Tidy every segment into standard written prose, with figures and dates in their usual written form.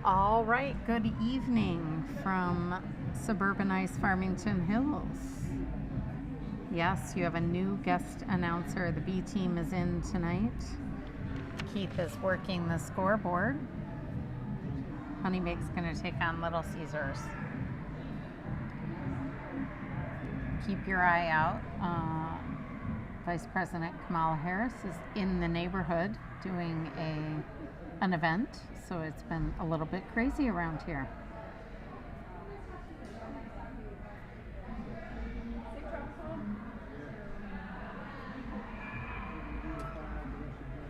All right, good evening from suburbanized Farmington Hills. Yes, you have a new guest announcer. The B team is in tonight. Keith is working the scoreboard. Honeybaked's going to take on Little Caesars. Keep your eye out. Vice President Kamala Harris is in the neighborhood doing an event, so it's been a little bit crazy around here.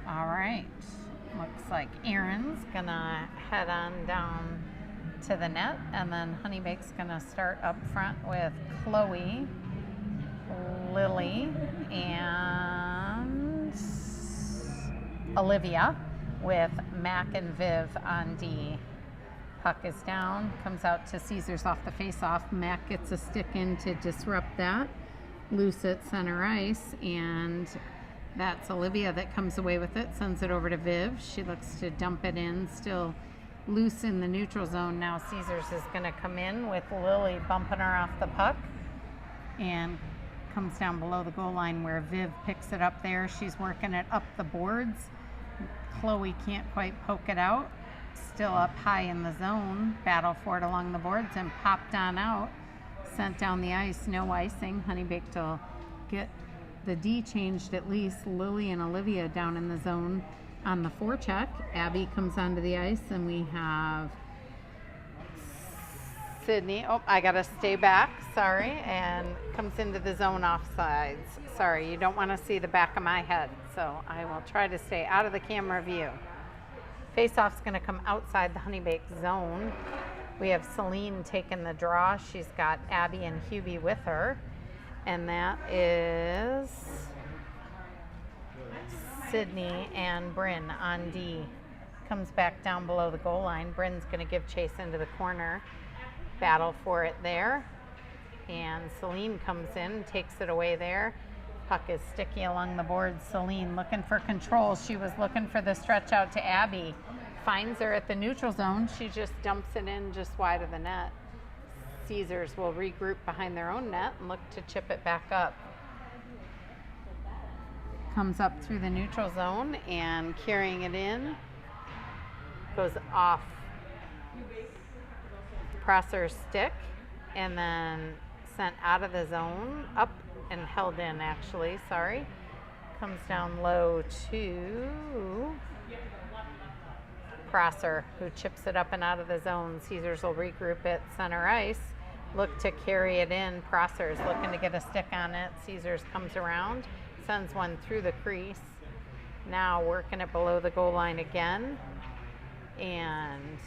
All right, looks like Aaron's gonna head on down to the net, and then Honeybaked's gonna start up front with Chloe, Lily, and Olivia, with Mac and Viv on D. Puck is down, comes out to Caesars off the face-off. Mac gets a stick in to disrupt that. Loose at center ice, and that's Olivia that comes away with it, sends it over to Viv. She looks to dump it in, still loose in the neutral zone. Now Caesars is going to come in with Lily bumping her off the puck, and comes down below the goal line where Viv picks it up there. She's working it up the boards. Chloe can't quite poke it out. Still up high in the zone. Battle for it along the boards and popped on out. Sent down the ice. No icing. Honeybaked will get the D changed at least. Lily and Olivia down in the zone on the forecheck. Abby comes onto the ice, and we have Sydney. Oh, I gotta stay back, sorry, and comes into the zone offsides. Sorry, you don't want to see the back of my head, so I will try to stay out of the camera view. Face-off's gonna come outside the Honeybaked zone. We have Celine taking the draw. She's got Abby and Hubie with her, and that is Sydney and Bryn on D. Comes back down below the goal line. Bryn's gonna give chase into the corner. Battle for it there, and Celine comes in, takes it away there. Puck is sticky along the boards. Celine looking for control. She was looking for the stretch out to Abby. Finds her at the neutral zone. She just dumps it in just wide of the net. Caesars will regroup behind their own net and look to chip it back up. Comes up through the neutral zone and carrying it in. Goes off Prosser's stick, and then sent out of the zone, up and held in actually, sorry. Comes down low to Prosser, who chips it up and out of the zone. Caesars will regroup at center ice, look to carry it in. Prosser's looking to get a stick on it. Caesars comes around, sends one through the crease. Now working it below the goal line again, and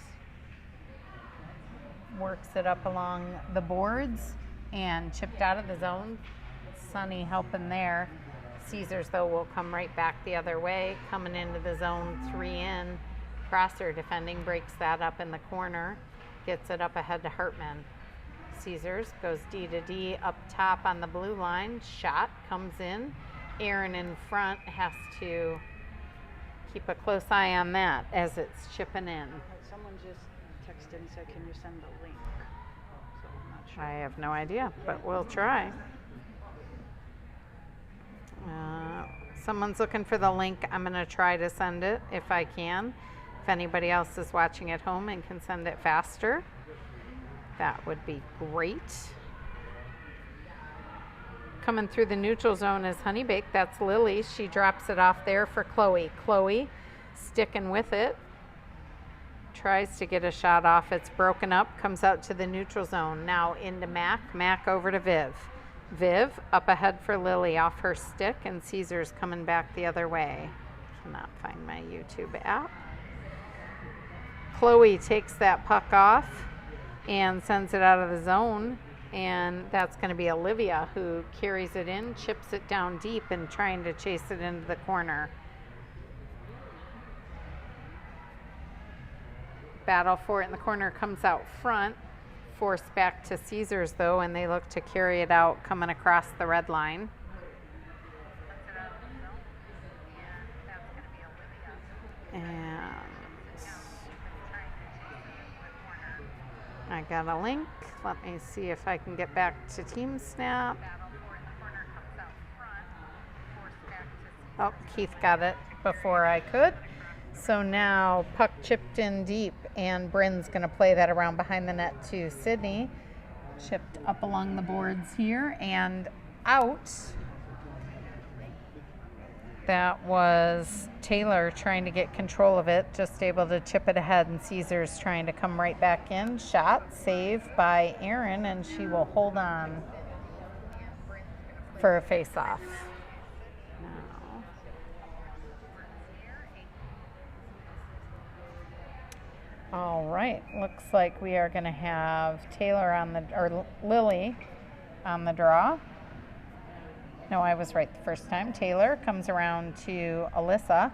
works it up along the boards and chipped out of the zone. Sunny helping there. Caesars, though, will come right back the other way, coming into the zone, 3 in. Prosser defending, breaks that up in the corner, gets it up ahead to Hartman. Caesars goes D to D up top on the blue line. Shot comes in. Aaron in front has to keep a close eye on that as it's chipping in. Someone just texted and said, can you send the link? So I'm not sure. I have no idea, but we'll try. Someone's looking for the link. I'm going to try to send it if I can. If anybody else is watching at home and can send it faster, that would be great. Coming through the neutral zone is Honeybaked. That's Lily. She drops it off there for Chloe. Chloe sticking with it. Tries to get a shot off. It's broken up. Comes out to the neutral zone. Now into Mac. Mac over to Viv. Viv up ahead for Lily off her stick, and Caesars coming back the other way. Cannot find my YouTube app. Chloe takes that puck off and sends it out of the zone, and that's going to be Olivia who carries it in, chips it down deep, and trying to chase it into the corner. Battle for it in the corner, comes out front. Forced back to Caesars, though, and they look to carry it out coming across the red line. And I got a link. Let me see if I can get back to Team Snap. Oh, Keith got it before I could. So now puck chipped in deep, and Bryn's going to play that around behind the net to Sydney. Chipped up along the boards here and out. That was Taylor trying to get control of it, just able to chip it ahead, and Caesar's trying to come right back in. Shot, save by Erin, and she will hold on for a face-off. All right, looks like we are going to have Taylor or Lily on the draw. No, I was right the first time. Taylor comes around to Alyssa.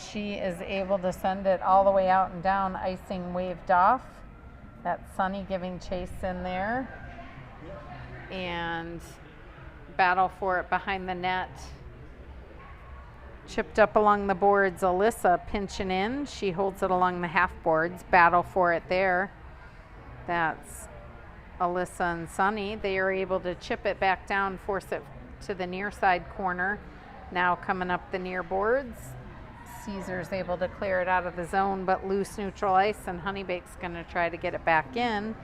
She is able to send it all the way out and down, icing waved off. That's Sunny giving chase in there. And battle for it behind the net. Chipped up along the boards, Alyssa pinching in. She holds it along the half boards. Battle for it there. That's Alyssa and Sunny. They are able to chip it back down, force it to the near side corner. Now coming up the near boards. Caesar's able to clear it out of the zone, but loose neutral ice, and Honeybaked's going to try to get it back in.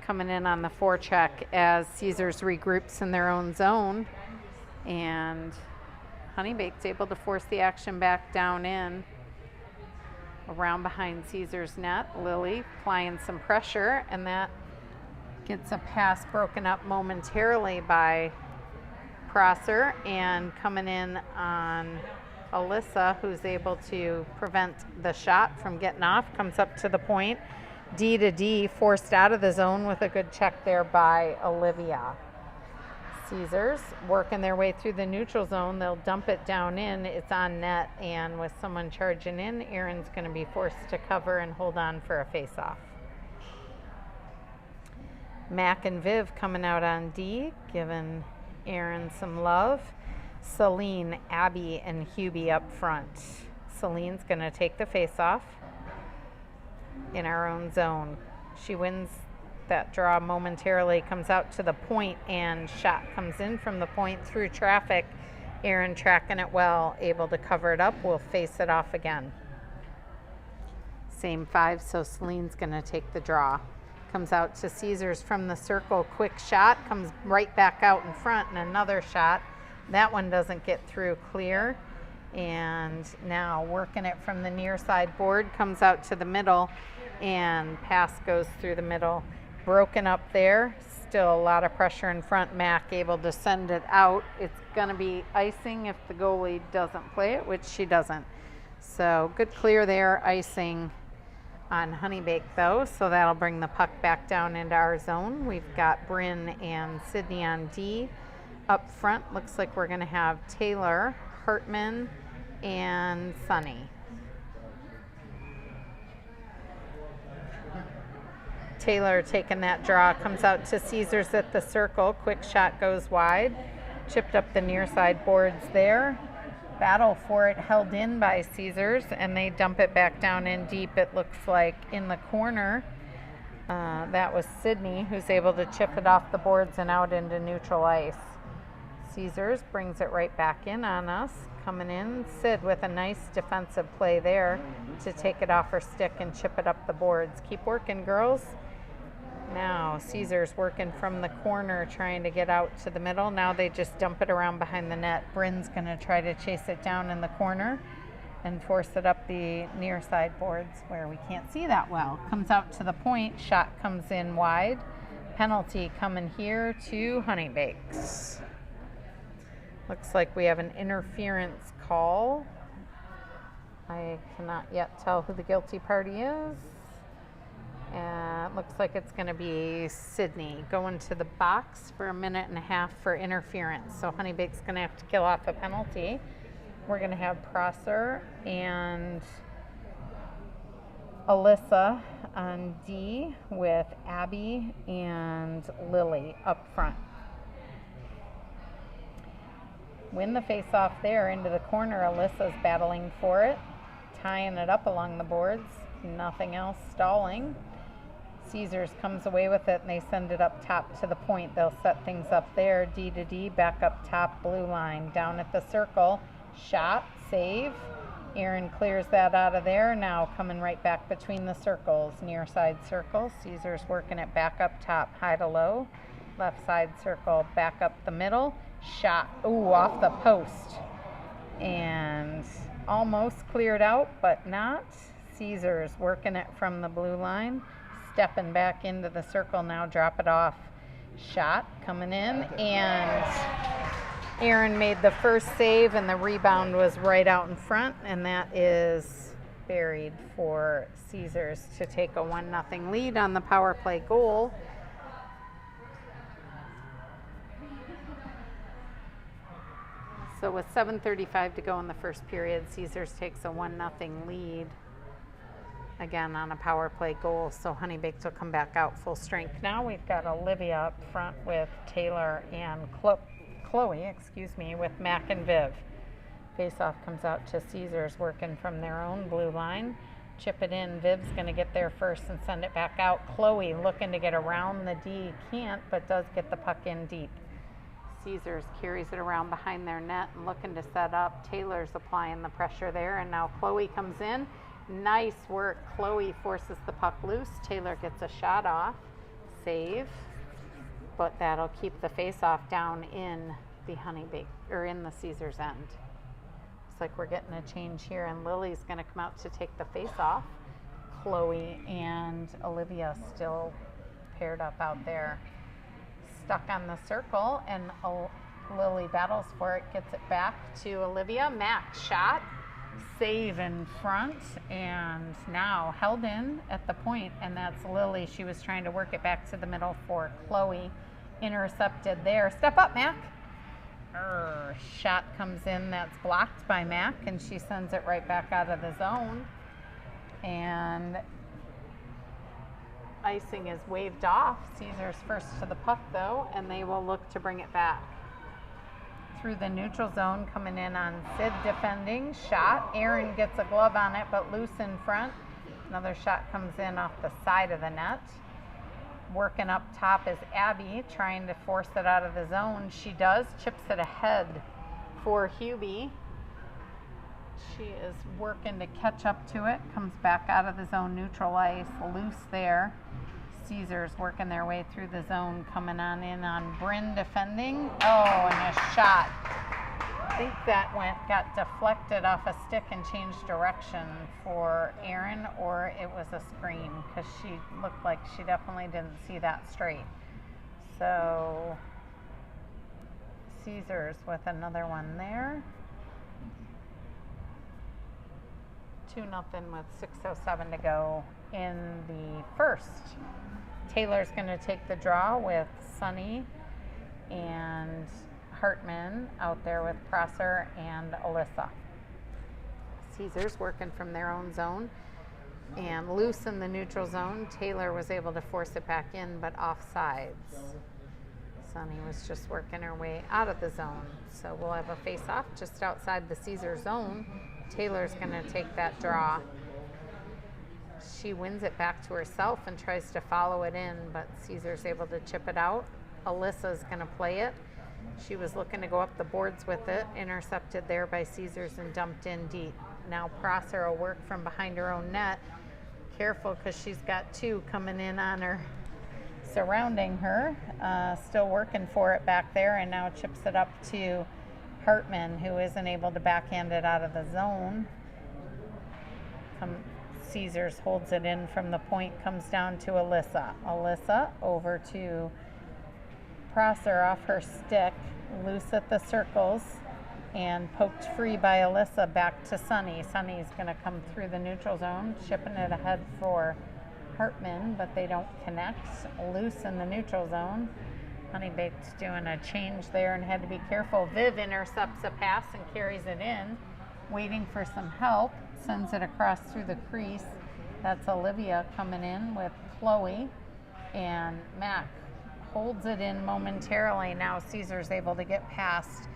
Coming in on the forecheck as Caesar's regroups in their own zone. And Honeybaked's able to force the action back down in. Around behind Caesar's net. Lily applying some pressure, and that gets a pass broken up momentarily by Prosser, and coming in on Alyssa, who's able to prevent the shot from getting off. Comes up to the point. D to D, forced out of the zone with a good check there by Olivia. Caesars working their way through the neutral zone. They'll dump it down in. It's on net, and with someone charging in, Erin's going to be forced to cover and hold on for a face-off. Mac and Viv coming out on D, giving Erin some love. Celine, Abby, and Hubie up front. Celine's going to take the face-off in our own zone. She wins that draw momentarily, comes out to the point, and shot comes in from the point through traffic. Erin tracking it well, able to cover it up. We'll face it off again. Same 5, so Celine's going to take the draw. Comes out to Caesars from the circle. Quick shot, comes right back out in front, and another shot. That one doesn't get through clear. And now working it from the near side board, comes out to the middle, and pass goes through the middle. Broken up there. Still a lot of pressure in front. Mac able to send it out. It's going to be icing if the goalie doesn't play it, which she doesn't. So good clear there. Icing on Honeybaked though, so that'll bring the puck back down into our zone. We've got Bryn and Sydney on D. Up front, looks like we're going to have Taylor, Hartman, and Sunny. Taylor taking that draw, comes out to Caesars at the circle. Quick shot goes wide. Chipped up the near side boards there. Battle for it held in by Caesars, and they dump it back down in deep. It looks like in the corner. That was Sydney, who's able to chip it off the boards and out into neutral ice. Caesars brings it right back in on us. Coming in, Sid with a nice defensive play there to take it off her stick and chip it up the boards. Keep working, girls. Now Caesars working from the corner, trying to get out to the middle. Now they just dump it around behind the net. Bryn's going to try to chase it down in the corner and force it up the near side boards where we can't see that well. Comes out to the point. Shot comes in wide. Penalty coming here to Honeybaked. Looks like we have an interference call. I cannot yet tell who the guilty party is. And it looks like it's going to be Sydney going to the box for 1.5 minutes for interference. So Honeybaked's going to have to kill off a penalty. We're going to have Prosser and Alyssa on D with Abby and Lily up front. Win the face-off there into the corner. Alyssa's battling for it, tying it up along the boards. Nothing else stalling. Caesars comes away with it, and they send it up top to the point. They'll set things up there, D to D, back up top, blue line. Down at the circle, shot, save. Aaron clears that out of there. Now coming right back between the circles, near side circle. Caesars working it back up top, high to low. Left side circle, back up the middle. Shot, ooh, off the post. And almost cleared out, but not. Caesars working it from the blue line. Stepping back into the circle now, drop it off. Shot coming in, and Aaron made the first save, and the rebound was right out in front, and that is buried for Caesars to take a 1-0 lead on the power play goal. So with 7:35 to go in the first period, Caesars takes a 1-0 lead. Again, on a power play goal, so Honeybaked will come back out full strength. Now we've got Olivia up front with Taylor and Chloe, with Mac and Viv. Face-off comes out to Caesars, working from their own blue line. Chip it in. Viv's going to get there first and send it back out. Chloe looking to get around the D, can't, but does get the puck in deep. Caesars carries it around behind their net and looking to set up. Taylor's applying the pressure there, and now Chloe comes in. Nice work. Chloe forces the puck loose. Taylor gets a shot off. Save. But that'll keep the face-off down in the Honeybaked, or in the Caesars end. Looks like we're getting a change here, and Lily's going to come out to take the face-off. Chloe and Olivia still paired up out there. Stuck on the circle, and Lily battles for it, gets it back to Olivia. Mac shot. Save in front, and now held in at the point, and that's Lily. She was trying to work it back to the middle for Chloe. Intercepted there. Step up, Mac. Shot comes in, that's blocked by Mac, and she sends it right back out of the zone. And icing is waved off. Caesars first to the puck, though, and they will look to bring it back. Through the neutral zone, coming in on Sid defending. Shot. Aaron gets a glove on it, but loose in front. Another shot comes in off the side of the net. Working up top is Abby, trying to force it out of the zone. She does. Chips it ahead for Hubie. She is working to catch up to it. Comes back out of the zone, neutral ice. Loose there. Caesars working their way through the zone, coming on in on Bryn defending. Oh, and a shot. I think that got deflected off a stick and changed direction for Aaron, or it was a screen, because she looked like she definitely didn't see that straight. So Caesars with another one there. 2-0 with 6:07 to go in the first. Taylor's going to take the draw with Sunny and Hartman out there with Prosser and Alyssa. Caesars working from their own zone and loose in the neutral zone. Taylor was able to force it back in, but offsides. Sunny was just working her way out of the zone. So we'll have a face-off just outside the Caesar zone. Taylor's going to take that draw. She wins it back to herself and tries to follow it in, but Caesar's able to chip it out. Alyssa's going to play it. She was looking to go up the boards with it, intercepted there by Caesars and dumped in deep. Now Prosser will work from behind her own net. Careful, because she's got two coming in on her, surrounding her. Still working for it back there, and now chips it up to Hartman, who isn't able to backhand it out of the zone. Caesars holds it in from the point, comes down to Alyssa. Alyssa over to Prosser off her stick, loose at the circles, and poked free by Alyssa back to Sunny. Sunny's going to come through the neutral zone, shipping it ahead for Hartman, but they don't connect. Loose in the neutral zone. Honeybaked doing a change there and had to be careful. Viv intercepts a pass and carries it in, waiting for some help. Sends it across through the crease. That's Olivia coming in with Chloe, and Mac holds it in momentarily. Now Caesar's able to get past,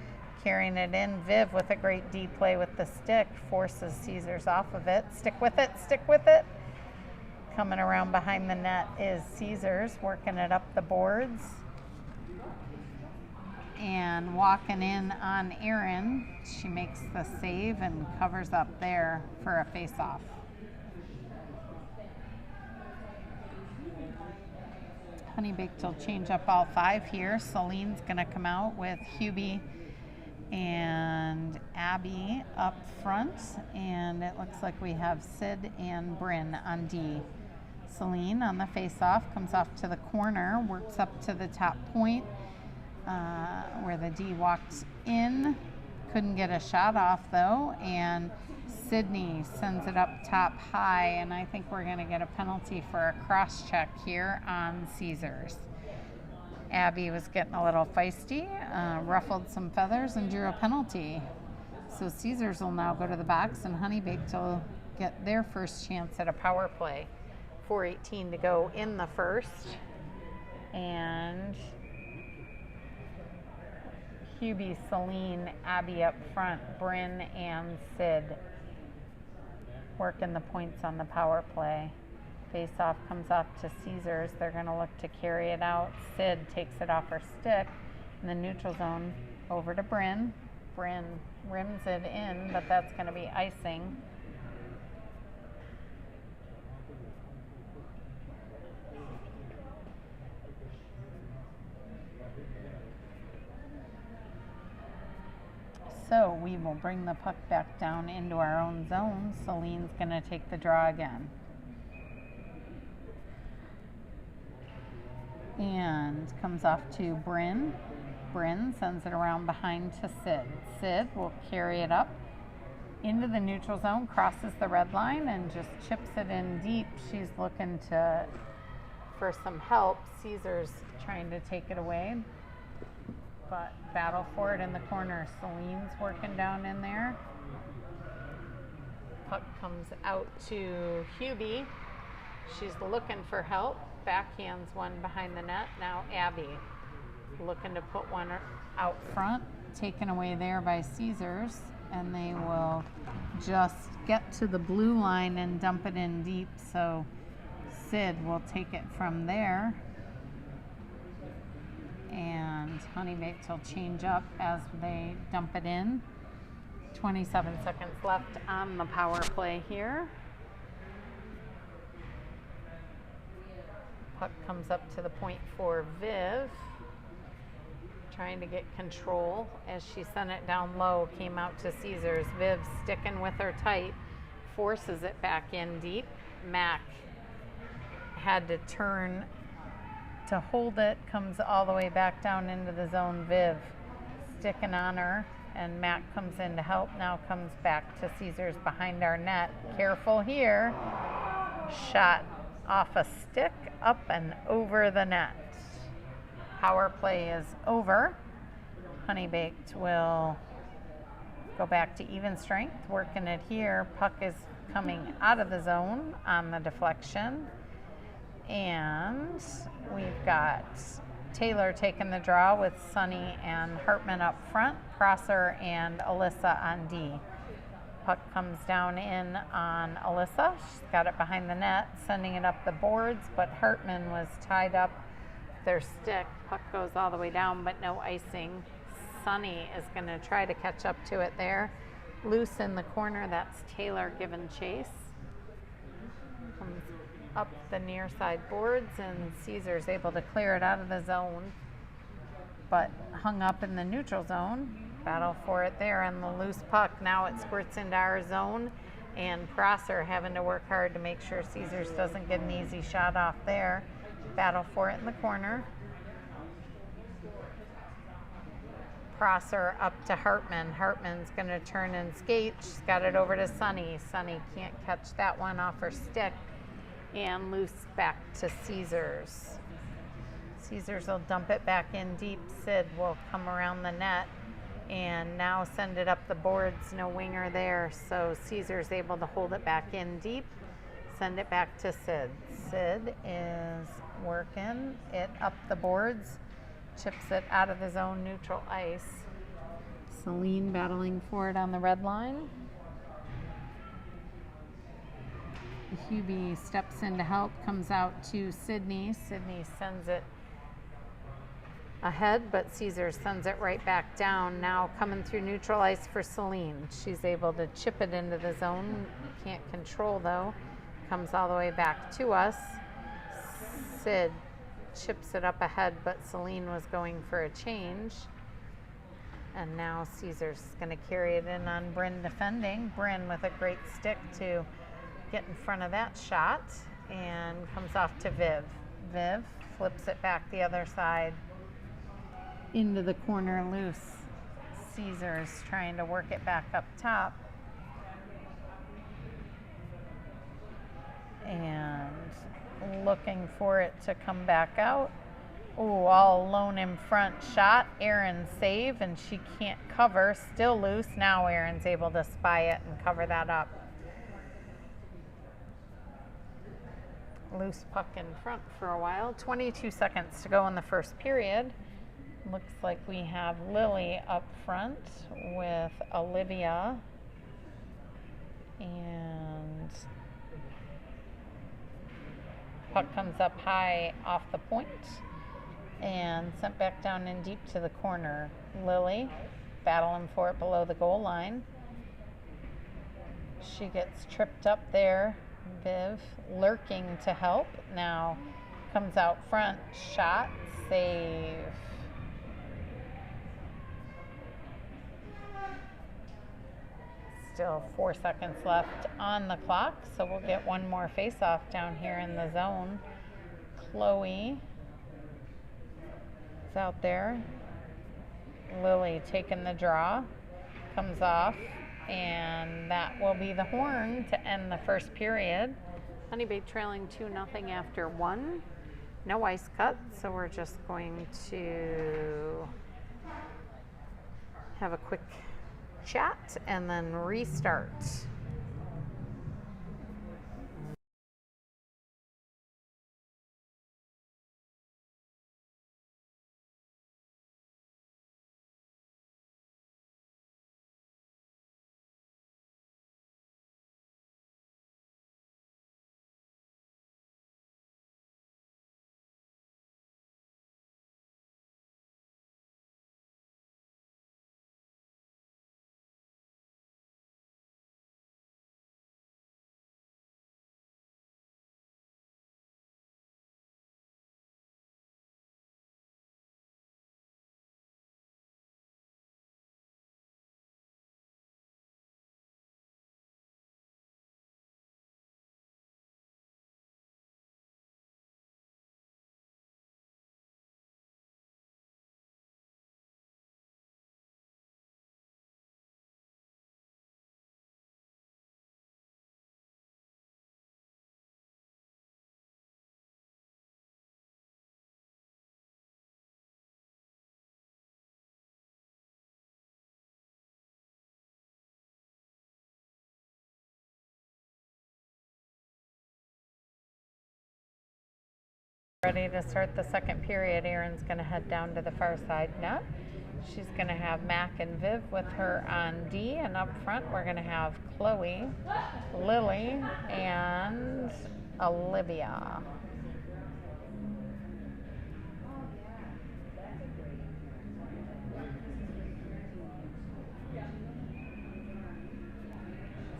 carrying it in. Viv with a great D play with the stick, forces Caesars off of it. Stick with it, stick with it. Coming around behind the net is Caesars, working it up the boards. And walking in on Erin, she makes the save and covers up there for a face-off. Honeybaked will change up all 5 here. Celine's gonna come out with Hubie and Abby up front, and it looks like we have Sid and Bryn on D. Celine on the face-off comes off to the corner, works up to the top point where the D walked in. Couldn't get a shot off though, and Sydney sends it up top high, and I think we're going to get a penalty for a cross check here on Caesars. Abby was getting a little feisty, ruffled some feathers, and drew a penalty. So Caesars will now go to the box, and Honeybaked will get their first chance at a power play. 4:18 to go in the first. And Hubie, Celine, Abby up front, Bryn, and Sid working the points on the power play. Face-off comes off to Caesars. They're going to look to carry it out. Sid takes it off her stick in the neutral zone over to Bryn. Bryn rims it in, but that's going to be icing. So we will bring the puck back down into our own zone. Celine's going to take the draw again. And comes off to Bryn. Bryn sends it around behind to Sid. Sid will carry it up into the neutral zone, crosses the red line, and just chips it in deep. She's looking for some help. Caesar's trying to take it away, but battle for it in the corner. Celine's working down in there. Puck comes out to Hubie. She's looking for help. Backhands one behind the net. Now Abby looking to put one out front. Taken away there by Caesars. And they will just get to the blue line and dump it in deep. So Sid will take it from there. And Honeybaked will change up as they dump it in. 27 seconds left on the power play here. Puck comes up to the point for Viv. Trying to get control as she sent it down low. Came out to Caesars. Viv sticking with her tight. Forces it back in deep. Mac had to turn to hold it. Comes all the way back down into the zone. Viv sticking on her. And Mac comes in to help. Now comes back to Caesars behind our net. Careful here. Shot off a stick, up and over the net. Power play is over. Honeybaked will go back to even strength, working it here. Puck is coming out of the zone on the deflection. And we've got Taylor taking the draw with Sunny and Hartman up front, Prosser and Alyssa on D. Puck comes down in on Alyssa. She's got it behind the net, sending it up the boards, but Hartman was tied up their stick. Puck goes all the way down, but no icing. Sunny is going to try to catch up to it there. Loose in the corner, that's Taylor giving chase. Comes up the near side boards, and Caesar's able to clear it out of the zone, but hung up in the neutral zone. Battle for it there on the loose puck. Now it squirts into our zone, and Prosser having to work hard to make sure Caesars doesn't get an easy shot off there. Battle for it in the corner. Prosser up to Hartman. Hartman's going to turn and skate. She's got it over to Sunny. Sunny can't catch that one off her stick, and loose back to Caesars. Caesars will dump it back in deep. Sid will come around the net and now send it up the boards. No winger there, so Caesar's able to hold it back in deep, send it back to Sid. Sid is working it up the boards, chips it out of the zone, neutral ice. Celine battling for it on the red line. Hubie steps in to help, comes out to Sydney. Sydney sends it ahead, but Caesar sends it right back down. Now coming through neutral ice for Celine. She's able to chip it into the zone. Can't control though. Comes all the way back to us. Sid chips it up ahead, but Celine was going for a change. And now Caesar's going to carry it in on Bryn defending. Bryn with a great stick to get in front of that shot and comes off to Viv. Viv flips it back the other side into the corner loose. Caesar's trying to work it back up top. And looking for it to come back out. Oh, all alone in front shot. Erin's save, and she can't cover. Still loose. Now Erin's able to spy it and cover that up. Loose puck in front for a while. 22 seconds to go in the first period. Looks like we have Lily up front with Olivia. And puck comes up high off the point and sent back down in deep to the corner. Lily battling for it below the goal line. She gets tripped up there. Viv lurking to help. Now comes out front. Shot. Save. Still 4 seconds left on the clock, so we'll get one more face-off down here in the zone. Chloe is out there. Lily taking the draw, comes off, and that will be the horn to end the first period. Honeybaked trailing 2-0 after 1. No ice cut, so we're just going to have a quick chat and then restart. Ready to start the second period. Erin's going to head down to the far side net. She's going to have Mac and Viv with her on D, and up front we're going to have Chloe, Lily, and Olivia.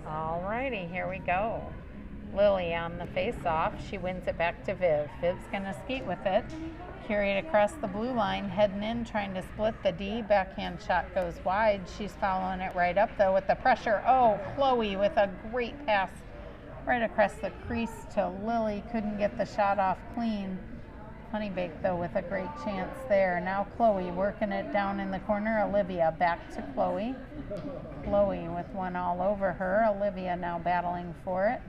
Alrighty, here we go. Lily on the face-off. She wins it back to Viv. Viv's going to skate with it. Carry it across the blue line, heading in, trying to split the D. Backhand shot goes wide. She's following it right up, though, with the pressure. Oh, Chloe with a great pass right across the crease to Lily. Couldn't get the shot off clean. Honeybaked, though, with a great chance there. Now Chloe working it down in the corner. Olivia back to Chloe. Chloe with one all over her. Olivia now battling for it.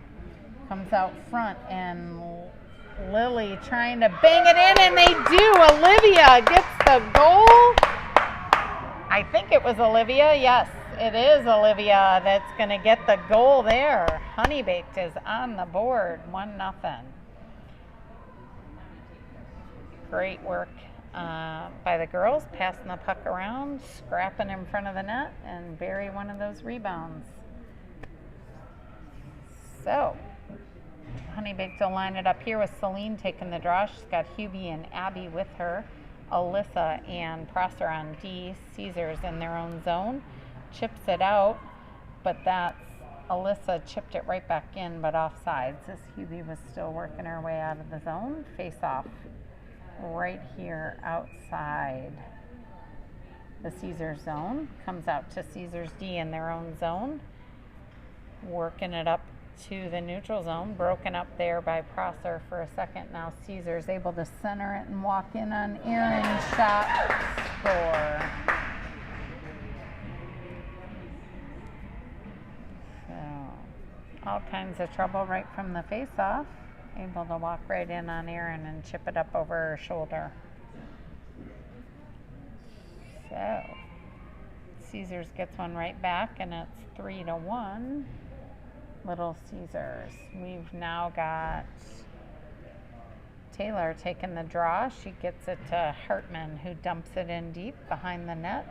Comes out front, and Lily trying to bang it in, and they do. Olivia gets the goal. I think it was Olivia. Yes, it is Olivia that's going to get the goal there. Honeybaked is on the board, 1-0. Great work by the girls, passing the puck around, scrapping in front of the net, and bury one of those rebounds. So Honeybaked will line it up here with Celine taking the draw. She's got Hubie and Abby with her. Alyssa and Prosser on D. Caesars in their own zone. Chips it out, but that's Alyssa chipped it right back in, but offsides as Hubie was still working her way out of the zone. Face off right here outside the Caesars zone. Comes out to Caesars D in their own zone. Working it up to the neutral zone, broken up there by Prosser for a second. Now Caesar's able to center it and walk in on Aaron. Shot, score. So all kinds of trouble right from the face-off. Able to walk right in on Aaron and chip it up over her shoulder. So Caesars gets one right back, and it's 3-1. Little Caesars. We've now got Taylor taking the draw. She gets it to Hartman, who dumps it in deep behind the net.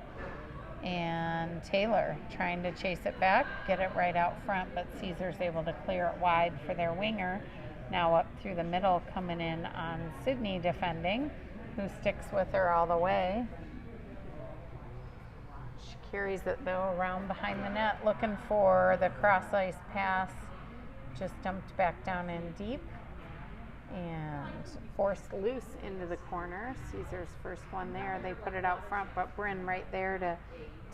And Taylor trying to chase it back, get it right out front, but Caesar's able to clear it wide for their winger. Now up through the middle, coming in on Sydney defending, who sticks with her all the way. Carries it though around behind the net, looking for the cross ice pass. Just dumped back down in deep and forced loose into the corner. Caesar's first one there. They put it out front, but Bryn right there to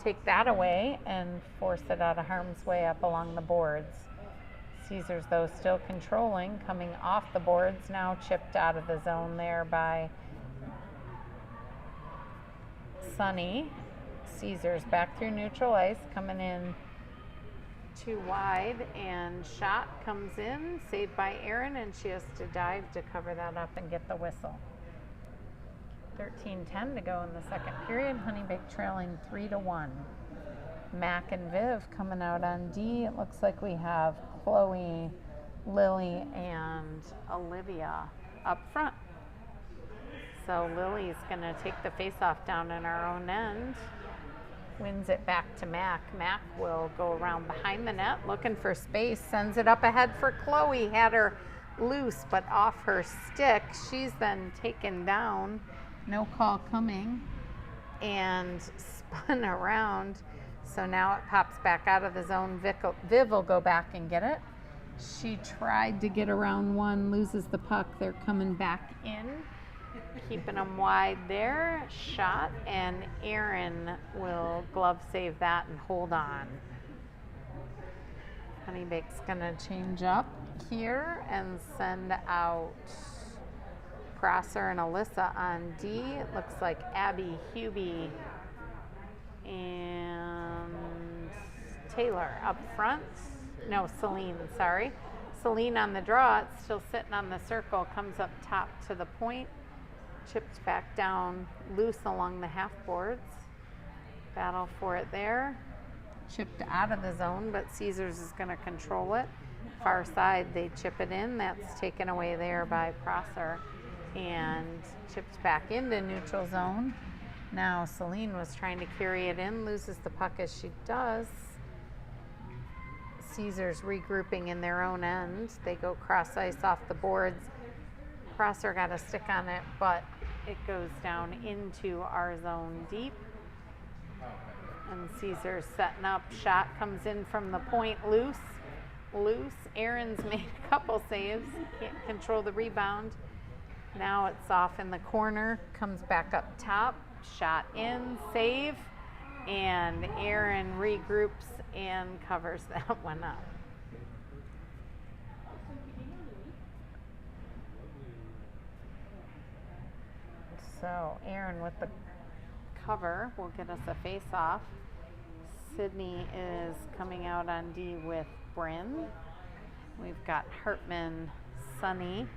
take that away and force it out of harm's way up along the boards. Caesar's though still controlling, coming off the boards, now chipped out of the zone there by Sunny. Caesars back through neutral ice, coming in too wide, and shot comes in, saved by Erin, and she has to dive to cover that up and get the whistle. 13:10 to go in the second period. Honeybaked trailing 3-1. Mac and Viv coming out on D. It looks like we have Chloe, Lily, and Olivia up front. So Lily's going to take the face-off down in our own end. Wins it back to Mac. Mac will go around behind the net looking for space, sends it up ahead for Chloe. Had her loose but off her stick. She's then taken down, no call coming, and spun around. So now it pops back out of the zone. Viv will go back and get it. She tried to get around one, loses the puck. They're coming back in. Keeping them wide there. Shot, and Erin will glove save that and hold on. Honeybaked's gonna change up here and send out Prosser and Alyssa on D. It looks like Abby, Hubie, and Taylor up front. No, Celine, sorry. Celine on the draw. It's still sitting on the circle. Comes up top to the point. Chipped back down loose along the half boards. Battle for it there. Chipped out of the zone, but Caesars is going to control it. Far side, they chip it in. That's taken away there by Prosser and chipped back into neutral zone. Now Celine was trying to carry it in, loses the puck as she does. Caesars regrouping in their own end. They go cross ice off the boards. Prosser got a stick on it, but it goes down into our zone deep. And Caesar's setting up. Shot comes in from the point, loose. Erin's made a couple saves. Can't control the rebound. Now it's off in the corner. Comes back up top. Shot in, save. And Erin regroups and covers that one up. So Erin with the cover will get us a face-off. Sydney is coming out on D with Bryn. We've got Hartman, Sunny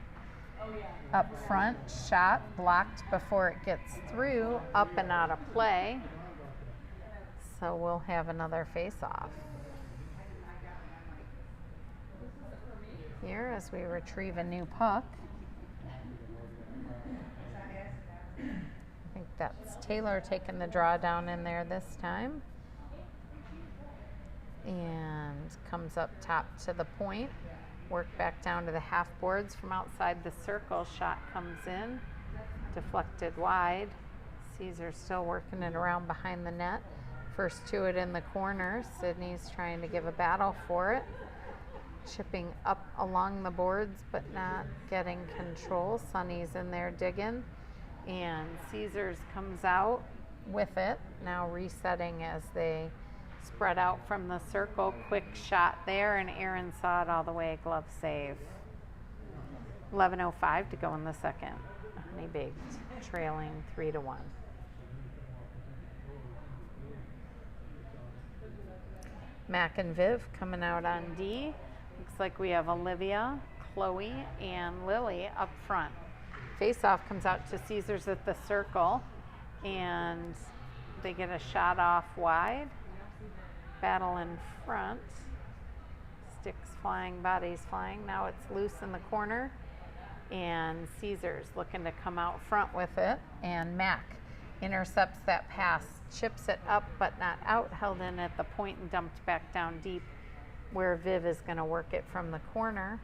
up front. Shot blocked before it gets through, up and out of play. So we'll have another face-off here as we retrieve a new puck. I think that's Taylor taking the draw down in there this time. And comes up top to the point. Work back down to the half boards from outside the circle. Shot comes in, deflected wide. Caesar's still working it around behind the net. First to it in the corner. Sydney's trying to give a battle for it. Chipping up along the boards but not getting control. Sunny's in there digging. And Caesar's comes out with it. Now resetting as they spread out from the circle. Quick shot there, and Aaron saw it all the way. Glove save. 11:05 to go in the second. Honeybaked trailing 3-1. Mac and Viv coming out on D. Looks like we have Olivia, Chloe, and Lily up front. Face-off comes out to Caesar's at the circle, and they get a shot off wide. Battle in front. Sticks flying, bodies flying. Now it's loose in the corner, and Caesar's looking to come out front with it, and Mac intercepts that pass, chips it up but not out, held in at the point and dumped back down deep where Viv is going to work it from the corner.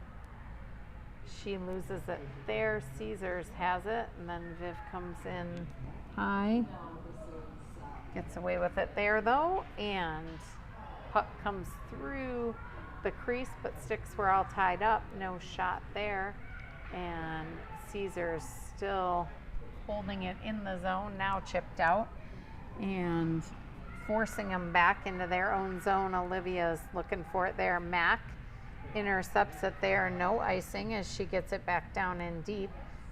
She loses it there. Caesar's has it, and then Viv comes in high. Gets away with it there though, and puck comes through the crease, but sticks were all tied up. No shot there, and Caesar's still holding it in the zone, now chipped out, and forcing them back into their own zone. Olivia's looking for it there. Mac intercepts it there, no icing as she gets it back down in deep.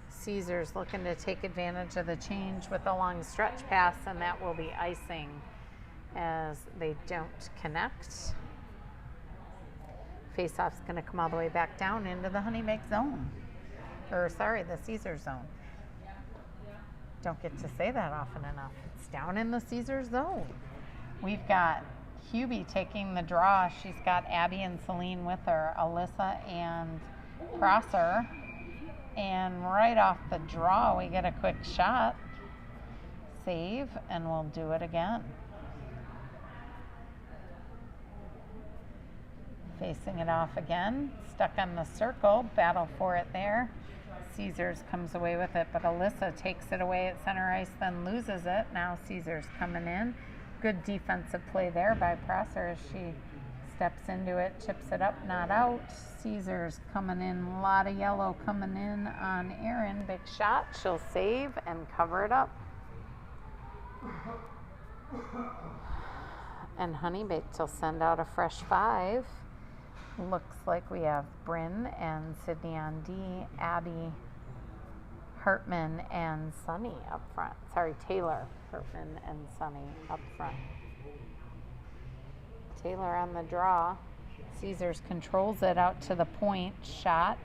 Caesar's looking to take advantage of the change with a long stretch pass, and that will be icing as they don't connect. Face-off's going to come all the way back down into the Honeybaked zone. Or sorry, the Caesar zone. Don't get to say that often enough. It's down in the Caesar zone. We've got Hubie taking the draw. She's got Abby and Celine with her, Alyssa and Prosser. And right off the draw, we get a quick shot. Save, and we'll do it again. Facing it off again. Stuck on the circle. Battle for it there. Caesar's comes away with it, but Alyssa takes it away at center ice, then loses it. Now Caesar's coming in. Good defensive play there by Prosser as she steps into it, chips it up, not out. Caesar's coming in, a lot of yellow coming in on Erin. Big shot, she'll save and cover it up. And Honeybaked will send out a fresh 5. Looks like we have Bryn and Sydney on D, Abby, Hartman, and Sunny up front. Sorry, Taylor, Hartman, and Sunny up front. Taylor on the draw. Caesars controls it out to the point. Shot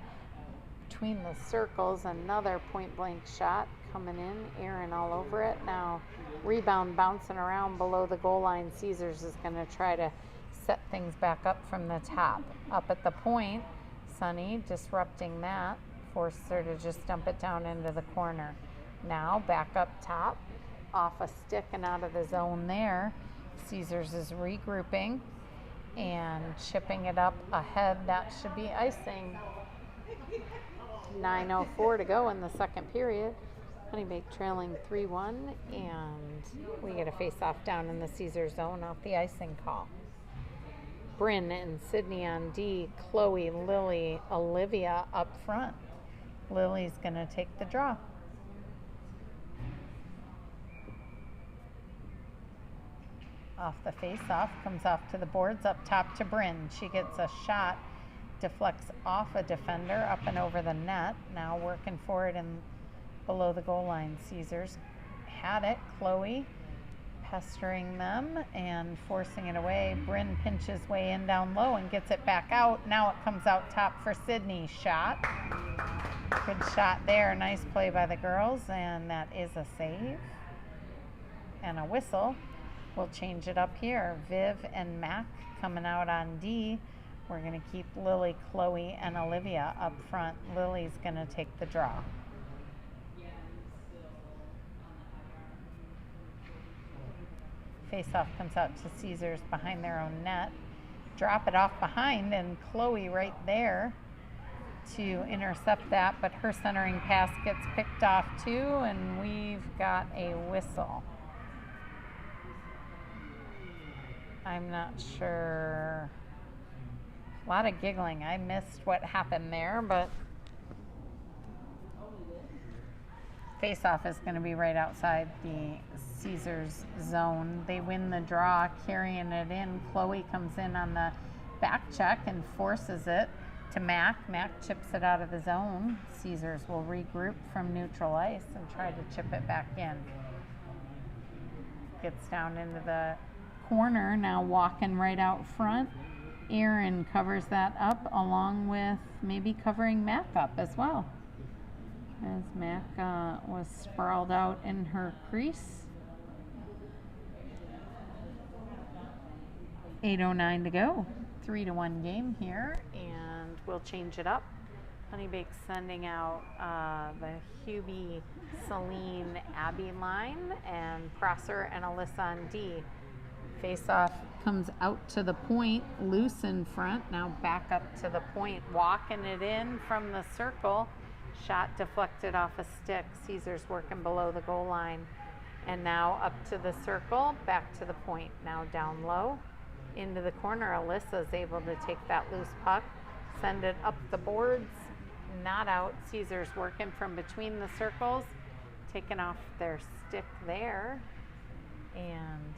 between the circles. Another point blank shot coming in. Aaron all over it. Now rebound bouncing around below the goal line. Caesars is going to try to set things back up from the top. Up at the point, Sunny disrupting that. Forced her to just dump it down into the corner. Now back up top. Off a stick and out of the zone there. Caesars is regrouping and chipping it up ahead. That should be icing. 9:04 to go in the second period. Honeybaked trailing 3-1, and we get a face-off down in the Caesar zone off the icing call. Bryn and Sydney on D, Chloe, Lily, Olivia up front. Lily's going to take the draw. Off the face-off, comes off to the boards, up top to Bryn. She gets a shot, deflects off a defender, up and over the net. Now working for it and below the goal line. Caesars had it. Chloe pestering them and forcing it away. Bryn pinches way in down low and gets it back out. Now it comes out top for Sydney. Shot. Good shot there. Nice play by the girls, and that is a save. And a whistle. We'll change it up here. Viv and Mac coming out on D. We're going to keep Lily, Chloe, and Olivia up front. Lily's going to take the draw. Face-off comes out to Caesars behind their own net. Drop it off behind, and Chloe right there to intercept that, but her centering pass gets picked off too, and we've got a whistle. I'm not sure. A lot of giggling. I missed what happened there, but face-off is going to be right outside the Caesars zone. They win the draw, carrying it in. Chloe comes in on the back check and forces it to Mac. Mac chips it out of the zone. Caesars will regroup from neutral ice and try to chip it back in. Gets down into the corner, now walking right out front. Aaron covers that up along with maybe covering Mac up as well, as Mac was sprawled out in her crease. 8:09 to go. 3-1 game here, and we'll change it up. Honeybaked sending out the Hubie, Celine, Abby line, and Prosser and Alyssa on D. Face-off comes out to the point, loose in front, now back up to the point, walking it in from the circle. Shot deflected off a stick. Caesars working below the goal line. And now up to the circle, back to the point. Now down low, into the corner. Alyssa is able to take that loose puck, send it up the boards, not out. Caesars working from between the circles, taking off their stick there. And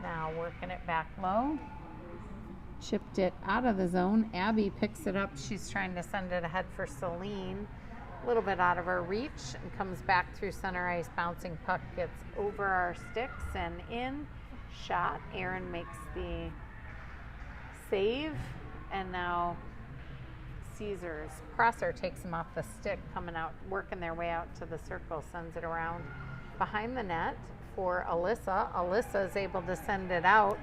now working it back low. Chipped it out of the zone. Abby picks it up. She's trying to send it ahead for Celine. A little bit out of her reach and comes back through center ice. Bouncing puck gets over our sticks and in. Shot. Aaron makes the save. And now Caesars. Prosser takes him off the stick, coming out, working their way out to the circle. Sends it around behind the net for Alyssa. Alyssa is able to send it out.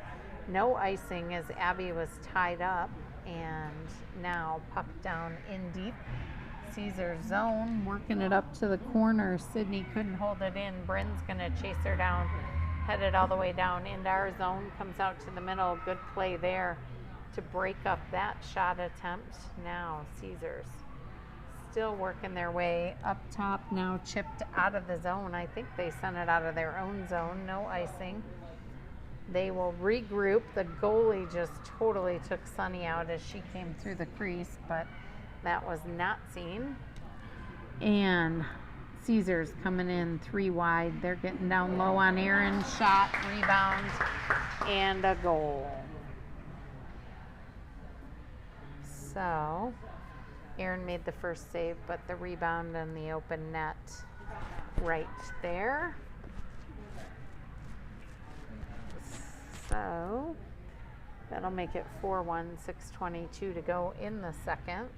No icing as Abby was tied up, and now puck down in deep. Caesar zone, working it up to the corner. Sydney couldn't hold it in. Bryn's gonna chase her down, headed all the way down into our zone, comes out to the middle. Good play there to break up that shot attempt. Now Caesars still working their way up top, now chipped out of the zone. I think they sent it out of their own zone. No icing. They will regroup. The goalie just totally took Sunny out as she came through the crease, but that was not seen. And Caesars coming in 3 wide. They're getting down low on Aaron. Shot, rebound, and a goal. So Aaron made the first save, but the rebound and the open net right there. So that'll make it 4-1, 6:22 to go in the second.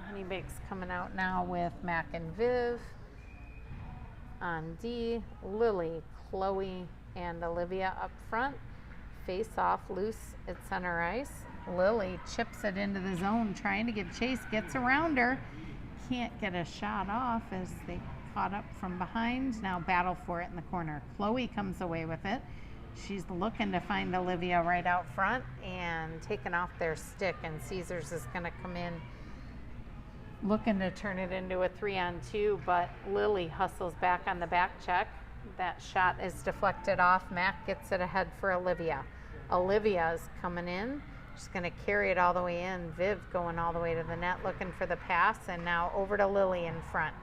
Honeybaked's coming out now with Mac and Viv on D. Lily, Chloe, and Olivia up front. Face off, loose at center ice. Lily chips it into the zone, trying to get Chase, gets around her. Can't get a shot off as they caught up from behind. Now battle for it in the corner. Chloe comes away with it. She's looking to find Olivia right out front and taking off their stick, and Caesars is going to come in looking to turn it into a 3-on-2, but Lily hustles back on the back check. That shot is deflected off. Mac gets it ahead for Olivia. Olivia's coming in. She's going to carry it all the way in. Viv going all the way to the net looking for the pass, and now over to Lily in front.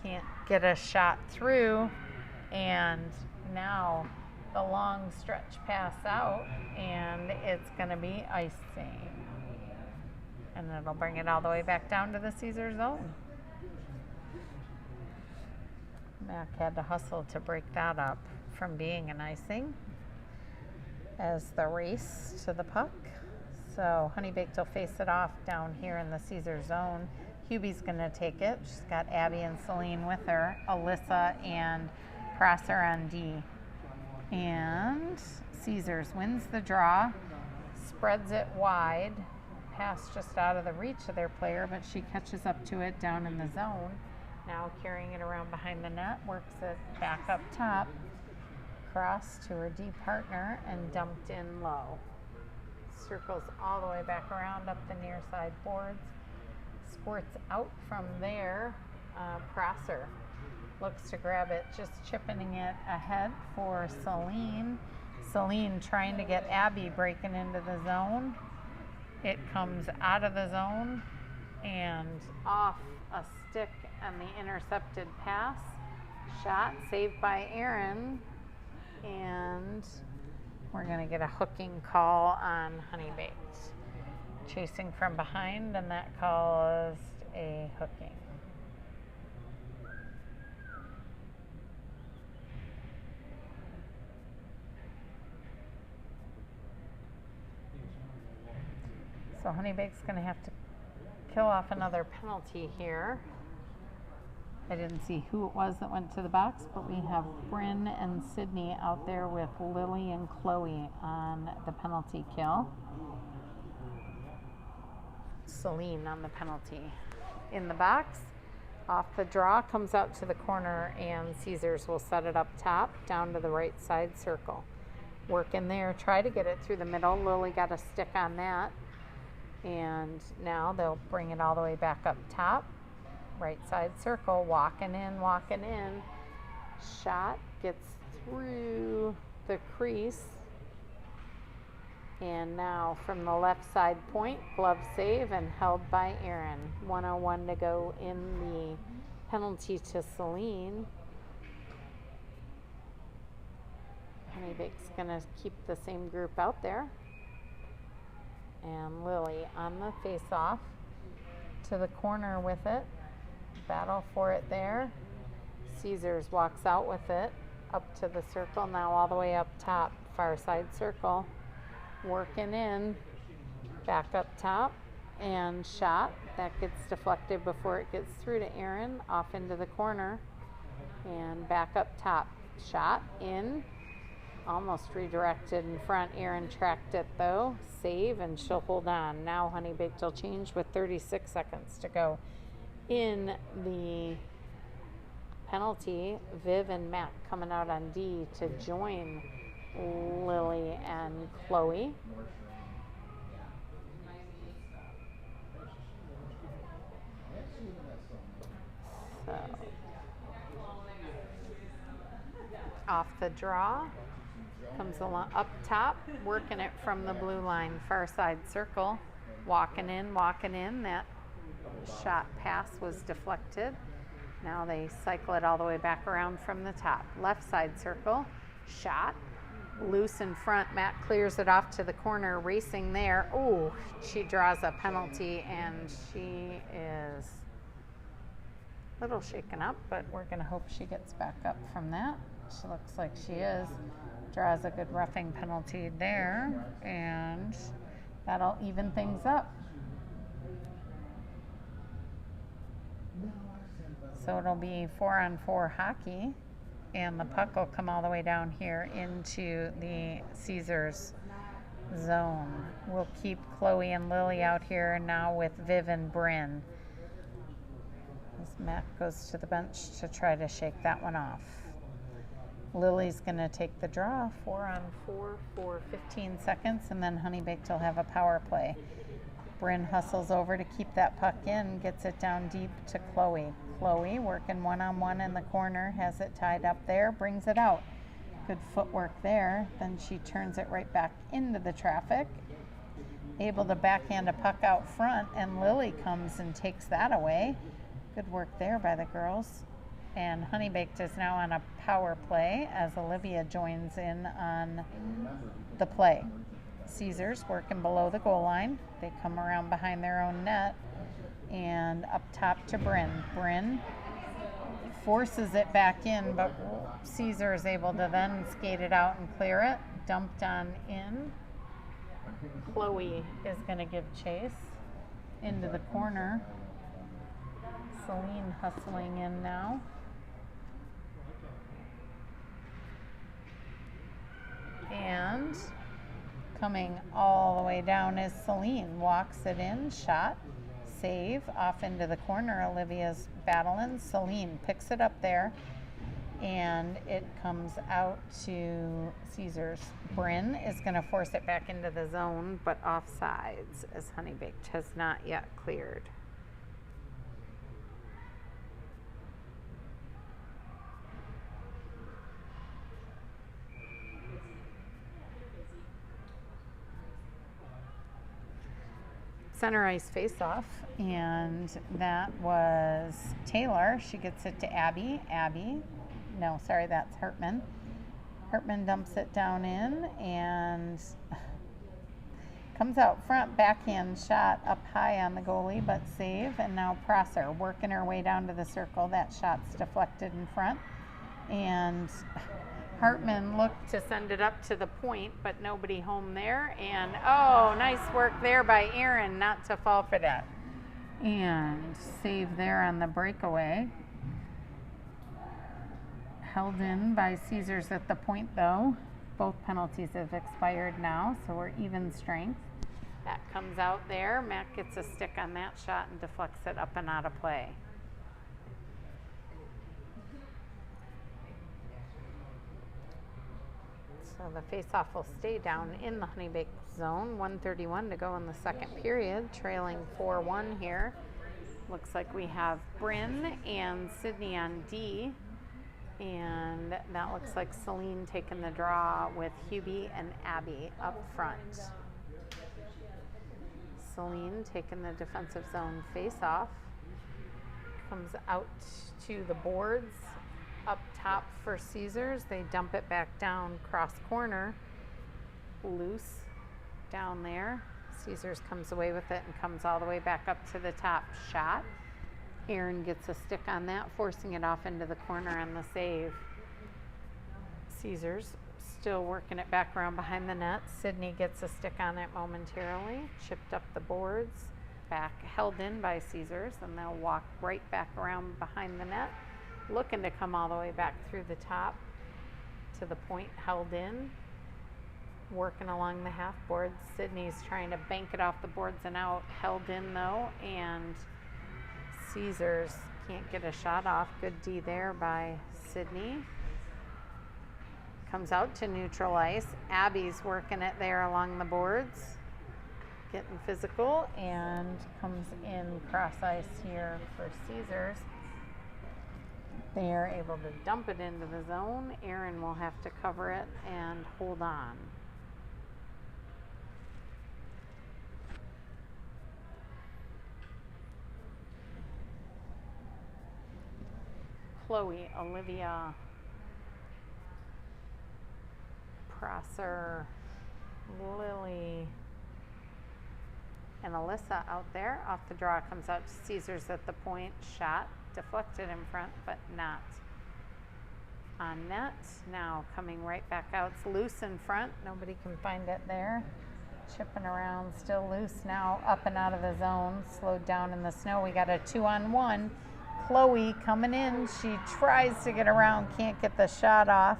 Can't get a shot through, and now the long stretch pass out, and it's going to be icing. And it'll bring it all the way back down to the Caesar zone. Mac had to hustle to break that up from being an icing as the race to the puck. So Honeybaked will face it off down here in the Caesar zone. Hubie's going to take it. She's got Abby and Celine with her. Alyssa and Prosser on D. And Caesars wins the draw, spreads it wide. Pass just out of the reach of their player, but she catches up to it down in the zone. Now carrying it around behind the net, works it back up top, cross to her D partner, and dumped in low. circles all the way back around up the near side boards. Squirts out from there. Prosser looks to grab it, just chipping it ahead for Celine. Celine trying to get Abby breaking into the zone. It comes out of the zone and off a stick on the intercepted pass. Shot saved by Aaron, and we're going to get a hooking call on Honeybaked. Chasing from behind, and that caused a hooking. So Honeybaked's going to have to kill off another penalty here. I didn't see who it was that went to the box, but we have Bryn and Sydney out there with Lily and Chloe on the penalty kill. Celine on the penalty. In the box, off the draw, comes out to the corner, and Caesars will set it up top, down to the right side circle. Work in there, try to get it through the middle. Lily got a stick on that. And now they'll bring it all the way back up top. Right side circle, walking in. Shot gets through the crease. And now from the left side point, glove save and held by Aaron. 1:01 to go in the penalty to Celine. Honeybaked's gonna keep the same group out there. And Lily on the face-off to the corner with it. Battle for it there. Caesars walks out with it up to the circle, now all the way up top, far side circle. Working in, back up top, and shot. That gets deflected before it gets through to Aaron, off into the corner, and back up top. Shot in. Almost redirected in front. Aaron tracked it though. Save, and she'll hold on. Now Honeybaked will change with 36 seconds to go in the penalty. Viv and Matt coming out on D to join Lily and Chloe. So off the draw. Comes along up top, working it from the blue line, far side circle, walking in. That shot pass was deflected. Now they cycle it all the way back around from the top. Left side circle, shot, loose in front. Matt clears it off to the corner, racing there. Oh, she draws a penalty, and she is a little shaken up, but we're going to hope she gets back up from that. She looks like she is. Draws a good roughing penalty there, and that'll even things up. So it'll be 4-on-4 hockey, and the puck will come all the way down here into the Caesars zone. We'll keep Chloe and Lily out here now with Viv and Bryn. As Matt goes to the bench to try to shake that one off. Lily's going to take the draw, 4-on-4 for 15 seconds, and then Honeybaked will have a power play. Bryn hustles over to keep that puck in, gets it down deep to Chloe. Chloe working one-on-one in the corner, has it tied up there, brings it out. Good footwork there. Then she turns it right back into the traffic. Able to backhand a puck out front, and Lily comes and takes that away. Good work there by the girls. And Honeybaked is now on a power play as Olivia joins in on the play. Caesars working below the goal line. They come around behind their own net and up top to Bryn. Bryn forces it back in, but Caesar is able to then skate it out and clear it. Dumped on in. Chloe is going to give chase into the corner. Celine hustling in now. And coming all the way down is Celine. Walks it in, shot, save, off into the corner. Olivia's battling. Celine picks it up there and it comes out to Caesar's. Bryn is going to force it back into the zone, but offsides as Honeybaked has not yet cleared. Center ice face off, and that was Taylor. She gets it to Abby. No, sorry, that's Hartman. Hartman dumps it down in and comes out front, backhand shot up high on the goalie, but save. And now Prosser working her way down to the circle. That shot's deflected in front, and Hartman looked to send it up to the point, but nobody home there. And oh, nice work there by Aaron not to fall for that. And save there on the breakaway. Held in by Caesars at the point, though. Both penalties have expired now, so we're even strength. That comes out there. Matt gets a stick on that shot and deflects it up and out of play. So the face-off will stay down in the Honeybaked zone. 1:31 to go in the second period, trailing 4-1 here. Looks like we have Bryn and Sydney on D. And that looks like Celine taking the draw with Hubie and Abby up front. Celine taking the defensive zone face-off. Comes out to the boards. Up top for Caesars. They dump it back down cross corner. Loose down there. Caesars comes away with it and comes all the way back up to the top. Shot. Aaron gets a stick on that, forcing it off into the corner on the save. Caesars still working it back around behind the net. Sydney gets a stick on it momentarily. Chipped up the boards. Back held in by Caesars, and they'll walk right back around behind the net. Looking to come all the way back through the top to the point, held in. Working along the half boards. Sydney's trying to bank it off the boards and out. Held in though, and Caesars can't get a shot off. Good D there by Sydney. Comes out to neutral ice. Abby's working it there along the boards. Getting physical, and comes in cross ice here for Caesars. They are able to dump it into the zone. Aaron will have to cover it and hold on. Chloe, Olivia, Prosser, Lily, and Alyssa out there. Off the draw comes out to Caesars at the point. Shot deflected in front, but not on net. Now coming right back out. It's loose in front. Nobody can find it there. Chipping around, still loose now, up and out of the zone. Slowed down in the snow. We got a 2-on-1. Chloe coming in. She tries to get around, can't get the shot off.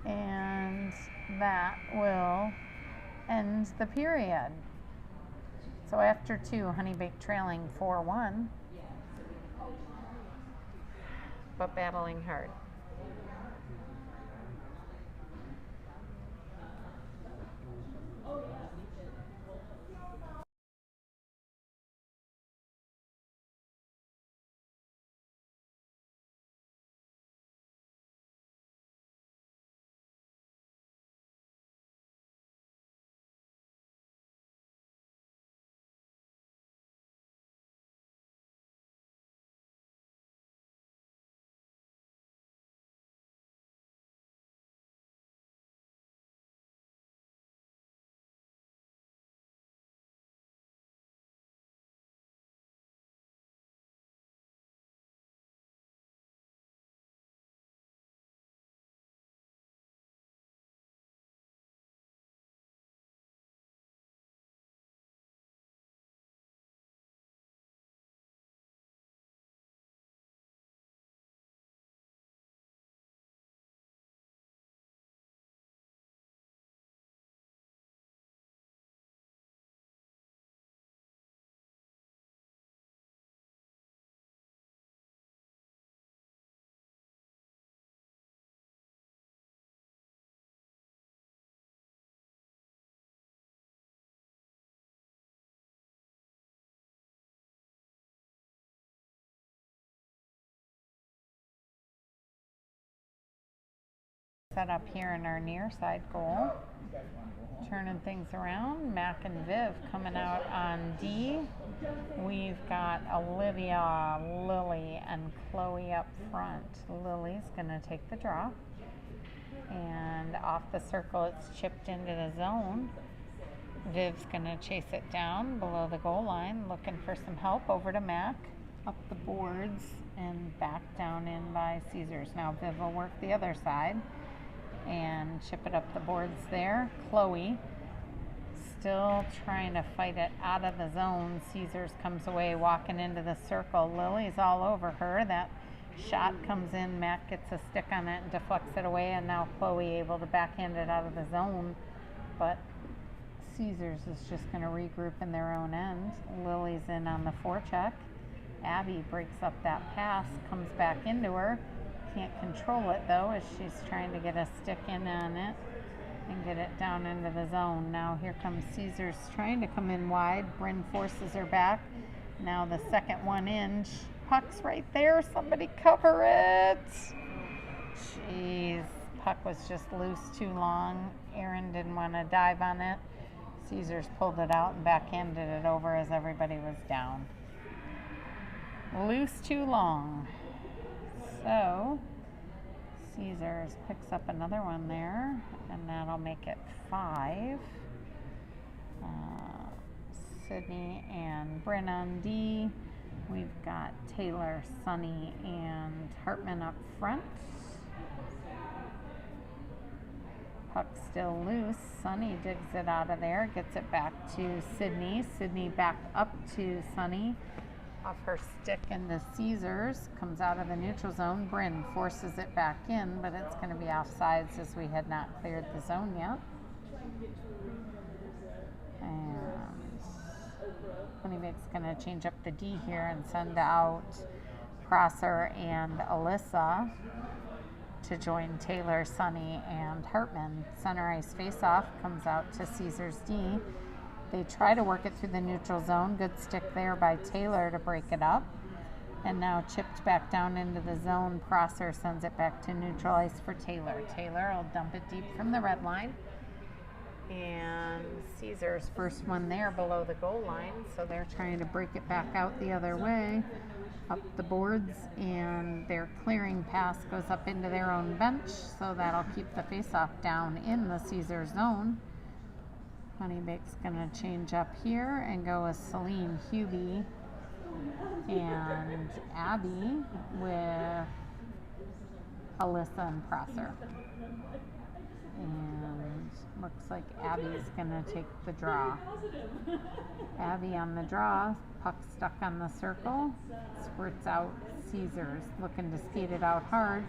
And that will end the period. So after 2, Honeybaked trailing 4-1, but battling hard. set up here in our near side goal. Turning things around, Mac and Viv coming out on D. We've got Olivia, Lily, and Chloe up front. Lily's gonna take the draw. And off the circle, it's chipped into the zone. Viv's gonna chase it down below the goal line, looking for some help. Over to Mac, up the boards, and back down in by Caesars. Now Viv will work the other side and chip it up the boards there. Chloe still trying to fight it out of the zone. Caesars comes away, walking into the circle. Lily's all over her. That shot comes in. Mac gets a stick on it and deflects it away, and now Chloe able to backhand it out of the zone. But Caesars is just going to regroup in their own end. Lily's in on the forecheck. Abby breaks up that pass, comes back into her. Can't control it though, as she's trying to get a stick in on it and get it down into the zone. Now here comes Caesars trying to come in wide. Bryn forces her back. Now the second one in. Puck's right there. Somebody cover it. Jeez. Puck was just loose too long. Aaron didn't want to dive on it. Caesars pulled it out and backhanded it over as everybody was down. Loose too long. So Caesars picks up another one there, and that'll make it 5. Sydney and Bryn on D. We've got Taylor, Sunny, and Hartman up front. Puck still loose. Sunny digs it out of there, gets it back to Sydney. Sydney back up to Sunny. Off her stick into Caesars, comes out of the neutral zone. Bryn forces it back in, but it's going to be offsides as we had not cleared the zone yet. And Honeybaked's going to change up the D here and send out Prosser and Alyssa to join Taylor, Sunny, and Hartman. Center ice face-off comes out to Caesars D. They try to work it through the neutral zone. Good stick there by Taylor to break it up. And now chipped back down into the zone. Prosser sends it back to neutral ice for Taylor. Taylor will dump it deep from the red line. And Caesar's first one there below the goal line. So they're trying to break it back out the other way. Up the boards, and their clearing pass goes up into their own bench. So that'll keep the face-off down in the Caesar zone. Honeybaked's going to change up here and go with Celine, Hubie, and Abby with Alyssa and Prosser. And looks like Abby's going to take the draw. Abby on the draw, puck stuck on the circle, squirts out Caesars, looking to skate it out hard.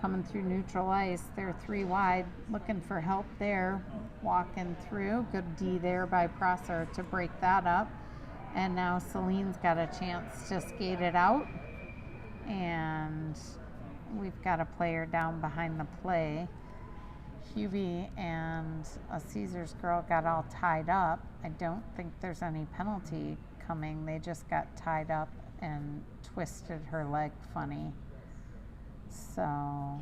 Coming through neutral ice, they're 3 wide, looking for help there, walking through. Good D there by Prosser to break that up. And now Celine's got a chance to skate it out. And we've got a player down behind the play. Hubie and a Caesars girl got all tied up. I don't think there's any penalty coming. They just got tied up and twisted her leg funny. So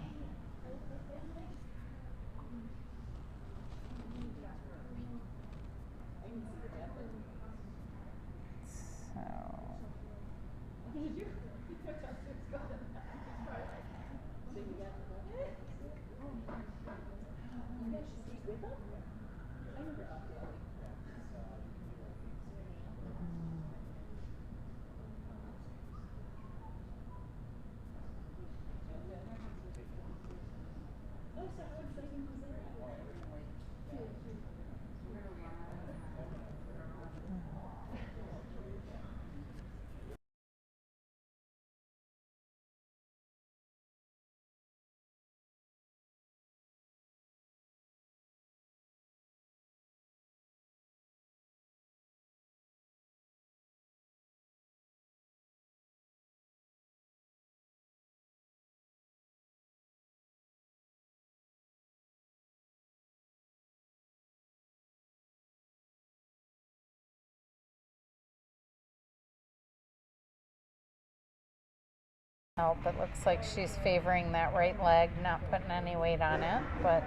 Help. It looks like she's favoring that right leg, not putting any weight on it, but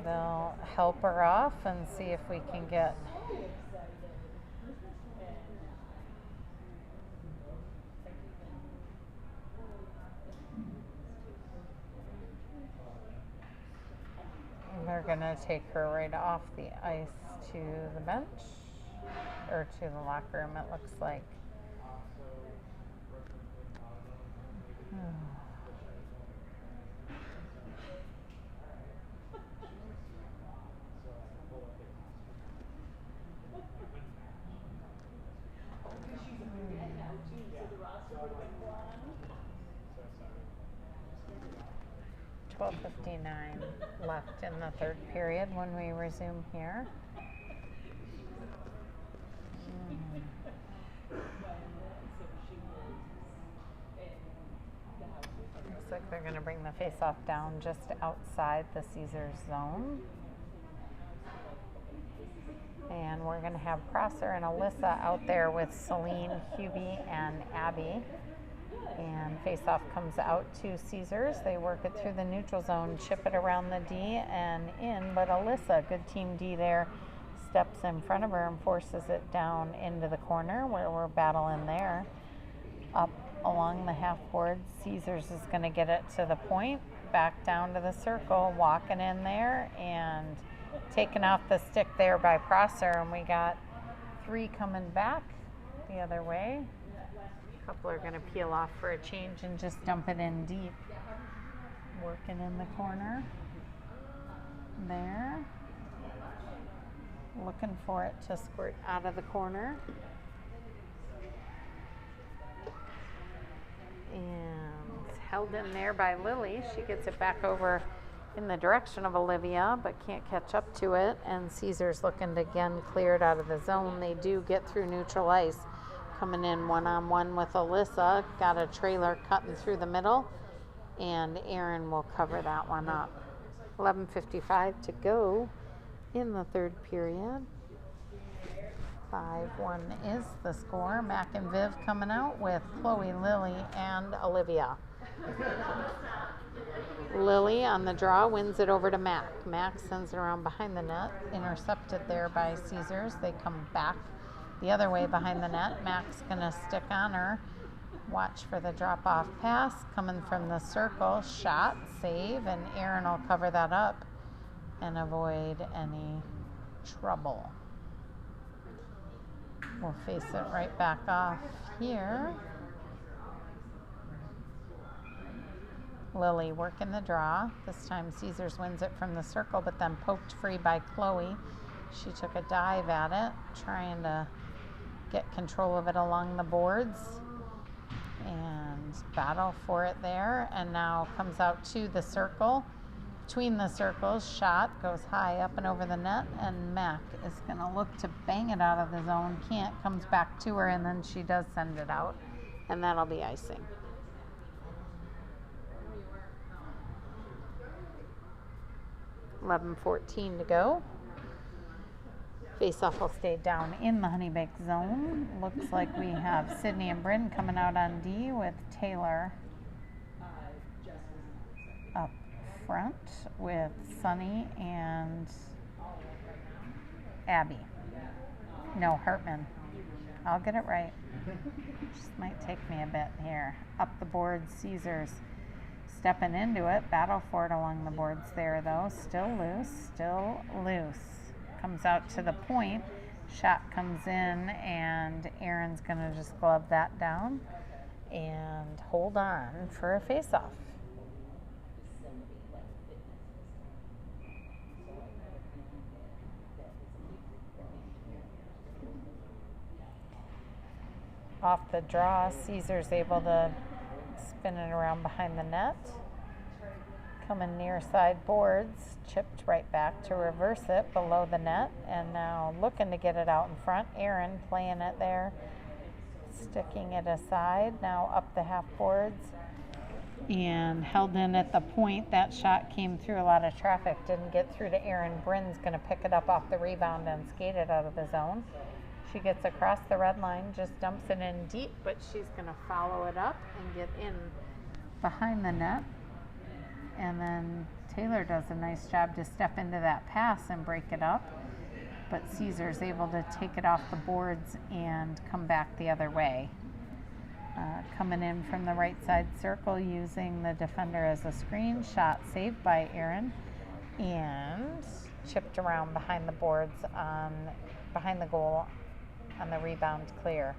they'll help her off and see if we can get they're gonna take her right off the ice to the bench or to the locker room, it looks like. 12:59 left in the third period when we resume here. Looks like they're going to bring the face-off down just outside the Caesars zone. And we're going to have Prosser and Alyssa out there with Celine, Hubie, and Abby. And face-off comes out to Caesars. They work it through the neutral zone, chip it around the D and in. But Alyssa, good team D there, steps in front of her and forces it down into the corner where we're battling there. Up along the half board, Caesars is going to get it to the point, back down to the circle, walking in there and taken off the stick there by Prosser. And we got 3 coming back the other way. A couple are going to peel off for a change and just dump it in deep. Working in the corner there. Looking for it to squirt out of the corner. And held in there by Lily. She gets it back over in the direction of Olivia, but can't catch up to it. And Caesar's looking to again clear it out of the zone. They do get through neutral ice. Coming in one-on-one with Alyssa. Got a trailer cutting through the middle. And Aaron will cover that one up. 11:55 to go in the third period. 5-1 is the score. Mac and Viv coming out with Chloe, Lily, and Olivia. Lily on the draw wins it over to Mac. Mac sends it around behind the net. Intercepted there by Caesars. They come back the other way behind the net. Mac's going to stick on her. Watch for the drop-off pass. Coming from the circle. Shot, save, and Aaron will cover that up and avoid any trouble. We'll face it right back off here. Lily working the draw. This time Caesars wins it from the circle, but then poked free by Chloe. She took a dive at it, trying to get control of it along the boards and battle for it there. And now comes out to the circle. Between the circles, shot goes high up and over the net, and Mac is going to look to bang it out of the zone. Can't, comes back to her, and then she does send it out, and that'll be icing. $11:14 to go. Face-off will stay down in the Honeybaked zone. Looks like we have Sydney and Bryn coming out on D with Taylor up front with Sunny and Abby. No, Hartman. I'll get it right. Just might take me a bit here. Up the board, Caesars stepping into it. Battle for it along the boards there, though. Still loose, still loose. Comes out to the point. Shot comes in, and Aaron's going to just glove that down and hold on for a face-off. Off the draw, Caesar's able to spin it around behind the net. Coming near side boards, chipped right back to reverse it below the net, and now looking to get it out in front. Aaron playing it there, sticking it aside, now up the half boards, and held in at the point. That shot came through a lot of traffic, didn't get through to Aaron. Bryn's going to pick it up off the rebound and skate it out of the zone. She gets across the red line, just dumps it in deep, but she's going to follow it up and get in behind the net. And then Taylor does a nice job to step into that pass and break it up. But Caesar's able to take it off the boards and come back the other way. Coming in from the right side circle using the defender as a screen. Shot saved by Aaron. And chipped around behind the boards behind the goal on the rebound clear.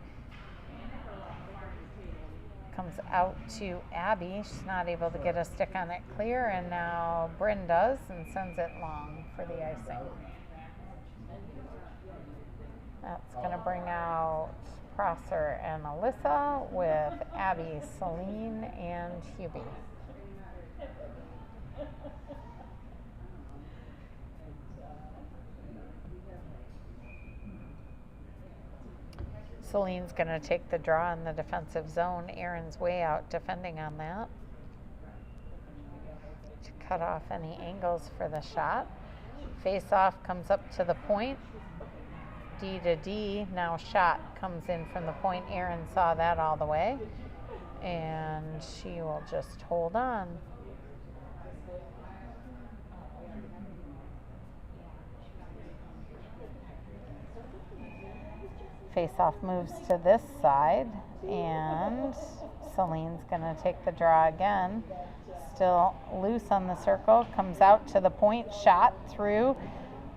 Comes out to Abby. She's not able to get a stick on it clear, and now Bryn does and sends it long for the icing. That's going to bring out Prosser and Alyssa with Abby, Celine, and Hubie. Celine's going to take the draw in the defensive zone. Aaron's way out defending on that. To cut off any angles for the shot. Face off comes up to the point. D to D. Now shot comes in from the point. Aaron saw that all the way. And she will just hold on. Face-off moves to this side, and Celine's going to take the draw again. Still loose on the circle, comes out to the point, shot through,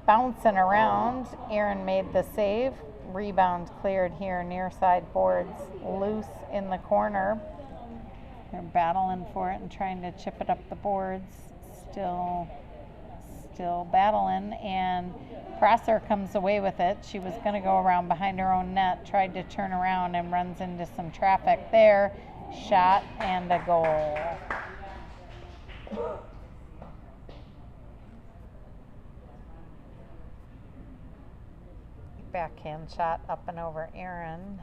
bouncing around. Aaron made the save. Rebound cleared here near side boards, loose in the corner. They're battling for it and trying to chip it up the boards. Still battling, and Prosser comes away with it. She was going to go around behind her own net, tried to turn around and runs into some traffic there. Shot and a goal. Backhand shot up and over Aaron.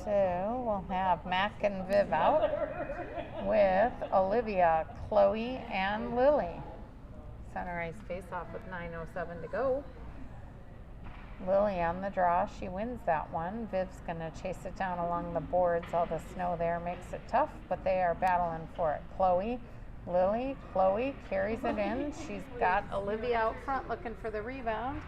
So we'll have Mac and Viv out with Olivia, Chloe, and Lily. Center ice face-off with 9:07 to go. Lily on the draw. She wins that one. Viv's going to chase it down along the boards. All the snow there makes it tough, but they are battling for it. Chloe, Lily, Chloe carries it in. She's got Olivia out front looking for the rebound.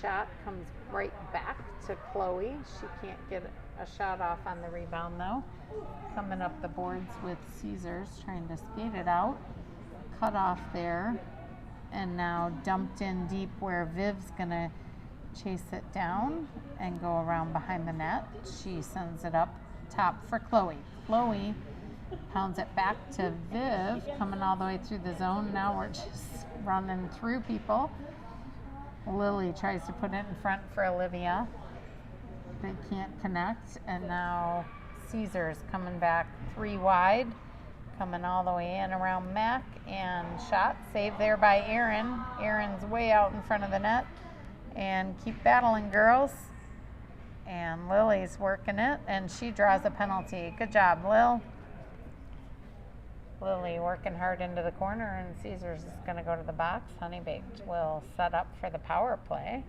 Shot comes right back to Chloe. She can't get a shot off on the rebound though. Coming up the boards with Caesars trying to skate it out. Cut off there. And now dumped in deep where Viv's going to chase it down and go around behind the net. She sends it up top for Chloe. Chloe pounds it back to Viv, coming all the way through the zone. Now we're just running through people. Lily tries to put it in front for Olivia. They can't connect, and now Caesar's coming back 3 wide, coming all the way in around Mac, and shot saved there by Aaron. Aaron's way out in front of the net, and keep battling, girls. And Lily's working it, and she draws a penalty. Good job, Lil. Lily working hard into the corner, and Caesars is going to go to the box. Honeybaked will set up for the power play.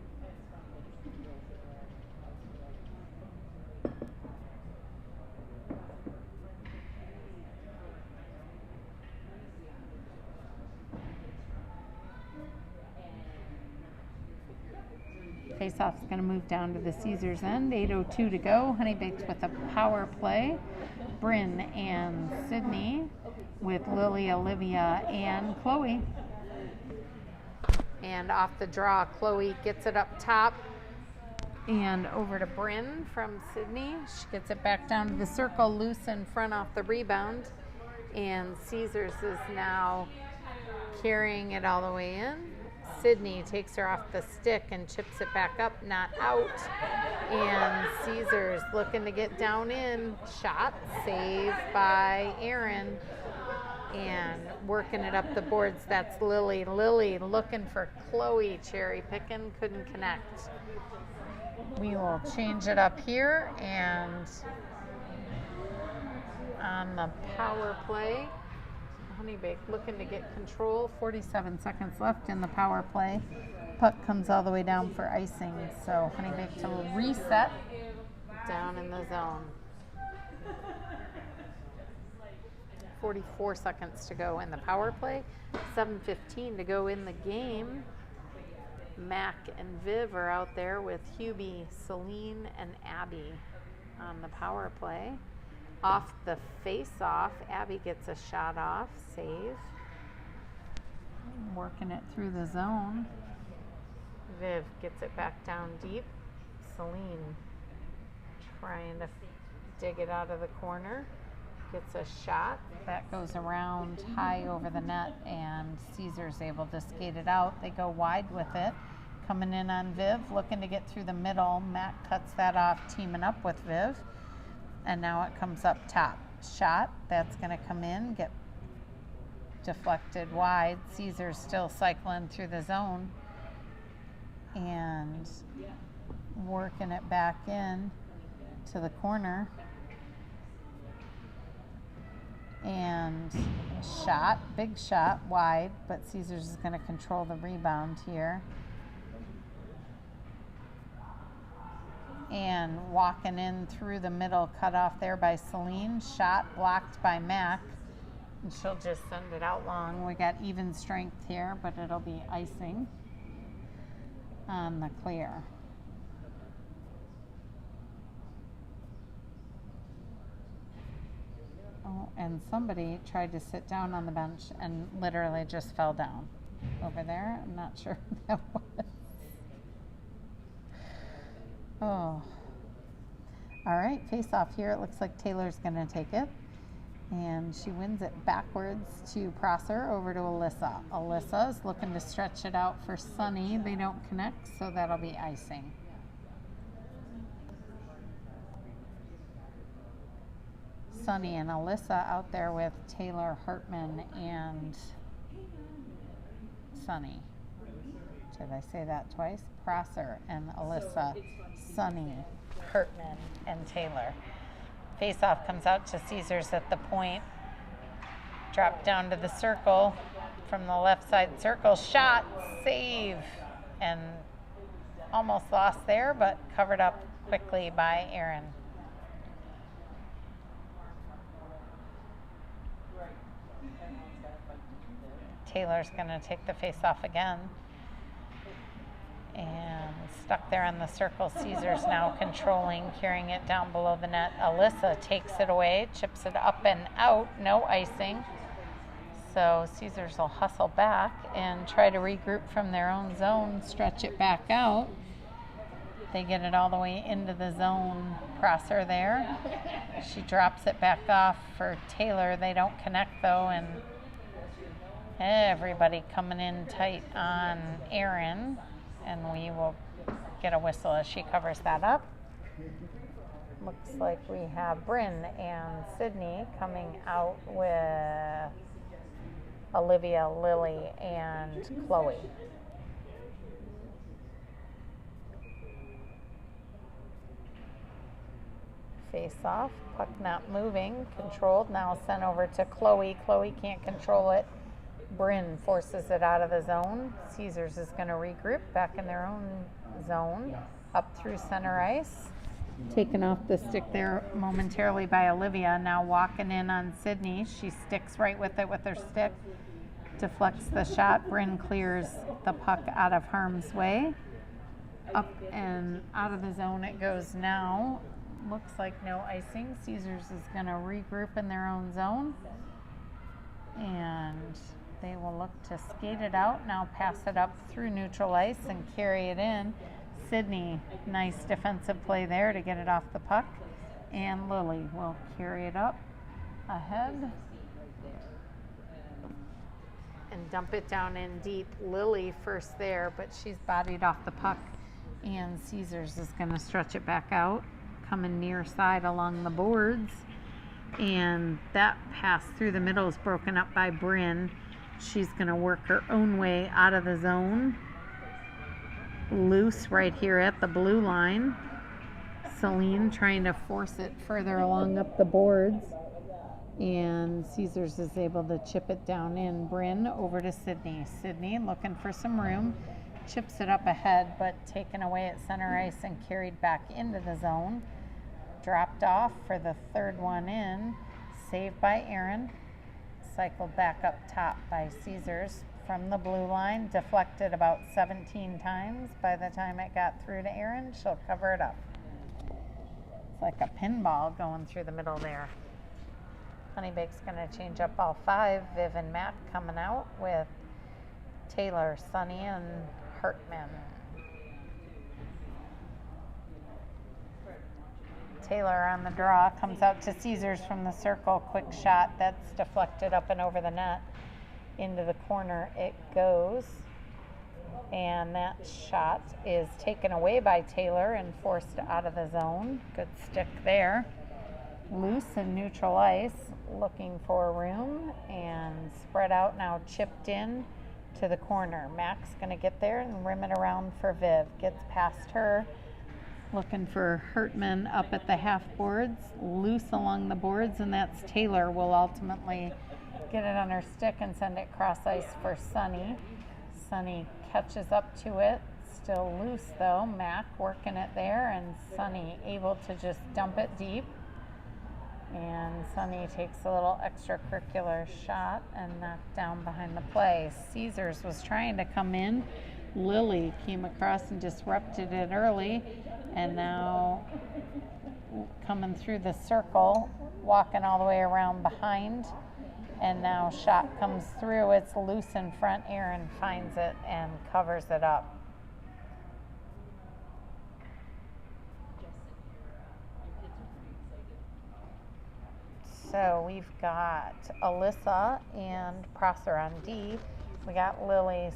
Faceoff's going to move down to the Caesars end. 8:02 to go. Honeybaked with a power play. Bryn and Sydney with Lily, Olivia, and Chloe. And off the draw, Chloe gets it up top and over to Bryn from Sydney. She gets it back down to the circle, loose in front off the rebound. And Caesars is now carrying it all the way in. Sydney takes her off the stick and chips it back up, not out. And Caesars looking to get down in. Shot, saved by Aaron. And working it up the boards, that's Lily. Lily looking for Chloe, cherry picking, couldn't connect. We will change it up here, and on the power play, Honeybaked looking to get control. 47 seconds left in the power play. Puck comes all the way down for icing, so Honeybaked will reset down in the zone. 44 seconds to go in the power play. 7:15 to go in the game. Mac and Viv are out there with Hubie, Celine, and Abby on the power play. Off the face-off, Abby gets a shot off, save. Working it through the zone. Viv gets it back down deep. Celine trying to dig it out of the corner. Gets a shot. That goes around high over the net, and Caesar's able to skate it out. They go wide with it. Coming in on Viv, looking to get through the middle. Matt cuts that off, teaming up with Viv. And now it comes up top. Shot, that's going to come in, get deflected wide. Caesar's still cycling through the zone and working it back in to the corner. And shot, big shot, wide, but Caesars is going to control the rebound here. And walking in through the middle, cut off there by Celine. Shot blocked by Mac. And she'll just send it out long. We got even strength here, but it'll be icing on the clear. Oh, and somebody tried to sit down on the bench and literally just fell down over there. I'm not sure who that was. Oh. All right, face off here. It looks like Taylor's going to take it. And she wins it backwards to Prosser, over to Alyssa. Alyssa's looking to stretch it out for Sunny. They don't connect, so that'll be icing. Sunny and Alyssa out there with Taylor, Hartman, and Sunny. Did I say that twice? Prosser and Alyssa, Sunny, Hartman, and Taylor. Face-off comes out to Caesars at the point. Drop down to the circle from the left side circle. Shot, save, and almost lost there, but covered up quickly by Aaron. Taylor's going to take the face-off again. And stuck there on the circle. Caesar's now controlling, carrying it down below the net. Alyssa takes it away, chips it up and out, no icing. So Caesars will hustle back and try to regroup from their own zone, stretch it back out. They get it all the way into the zone. Prosser there. She drops it back off for Taylor. They don't connect though, and everybody coming in tight on Aaron. And we will get a whistle as she covers that up. Looks like we have Bryn and Sydney coming out with Olivia, Lily, and Chloe. Face off, puck not moving, controlled, now sent over to Chloe. Chloe can't control it. Bryn forces it out of the zone. Caesars is going to regroup back in their own zone, up through center ice. Taken off the stick there momentarily by Olivia. Now walking in on Sydney. She sticks right with it with her stick. Deflects the shot. Bryn clears the puck out of harm's way. Up and out of the zone it goes now. Looks like no icing. Caesars is going to regroup in their own zone. And they will look to skate it out, now pass it up through neutral ice and carry it in. Sydney, nice defensive play there to get it off the puck. And Lily will carry it up ahead and dump it down in deep. Lily first there, but she's bodied off the puck. And Caesars is going to stretch it back out, coming near side along the boards. And that pass through the middle is broken up by Bryn. She's going to work her own way out of the zone. Loose right here at the blue line. Celine trying to force it further along up the boards. And Caesars is able to chip it down in. Bryn over to Sydney. Sydney looking for some room. Chips it up ahead, but taken away at center ice and carried back into the zone. Dropped off for the third one in. Saved by Aaron. Cycled back up top by Caesars from the blue line. Deflected about 17 times. By the time it got through to Aaron, she'll cover it up. It's like a pinball going through the middle there. Honeybaked's going to change up all 5. Viv and Matt coming out with Taylor, Sunny, and Hartman. Taylor on the draw, comes out to Caesars from the circle. Quick shot that's deflected up and over the net. Into the corner it goes. And that shot is taken away by Taylor and forced out of the zone. Good stick there. Loose and neutral ice, looking for room and spread out, now chipped in to the corner. Mac's going to get there and rim it around for Viv. Gets past her, looking for Hartman up at the half boards, loose along the boards, and that's Taylor. Will ultimately get it on her stick and send it cross ice for Sunny. Sunny catches up to it, still loose though. Mac working it there, and Sunny able to just dump it deep. And Sunny takes a little extracurricular shot and knocked down behind the play. Caesars was trying to come in. Lily came across and disrupted it early, and now coming through the circle, walking all the way around behind, and now shot comes through. It's loose in front. Aaron finds it and covers it up. So we've got Alyssa and Prosser on D. We got Lily,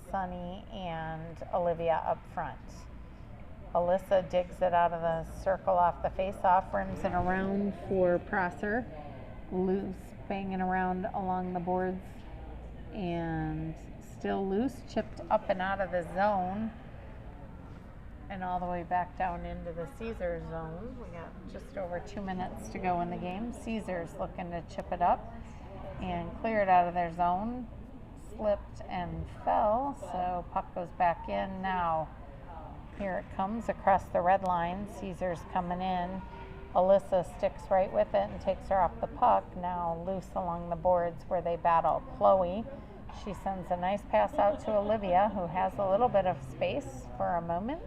Sunny, and Olivia up front. Alyssa digs it out of the circle off the face-off, rims it around for Prosser. Loose, banging around along the boards, and still loose, chipped up and out of the zone. And all the way back down into the Caesars zone. We got just over 2 minutes to go in the game. Caesars looking to chip it up and clear it out of their zone. Slipped and fell, so puck goes back in now. Here it comes across the red line. Caesars coming in. Alyssa sticks right with it and takes her off the puck. Now loose along the boards where they battle. Chloe, she sends a nice pass out to Olivia, who has a little bit of space for a moment.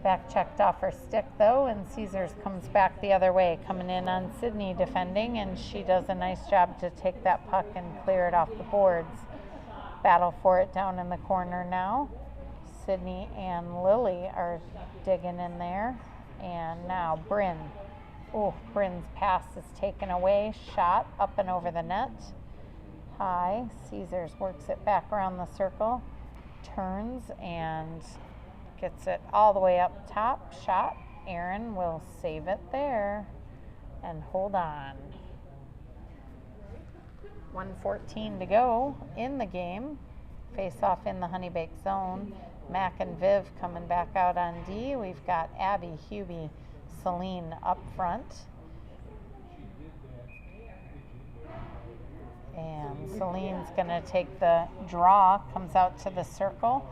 Back checked off her stick though, and Caesars comes back the other way, coming in on Sydney defending, and she does a nice job to take that puck and clear it off the boards. Battle for it down in the corner now. Sydney and Lily are digging in there, and now Bryn. Oh, Bryn's pass is taken away, shot up and over the net. High. Caesars works it back around the circle, turns and gets it all the way up top. Shot. Aaron will save it there and hold on. 1:14 to go in the game. Face off in the Honeybaked zone. Mac and Viv coming back out on D. We've got Abby, Hubie, Celine up front. And Celine's going to take the draw, comes out to the circle,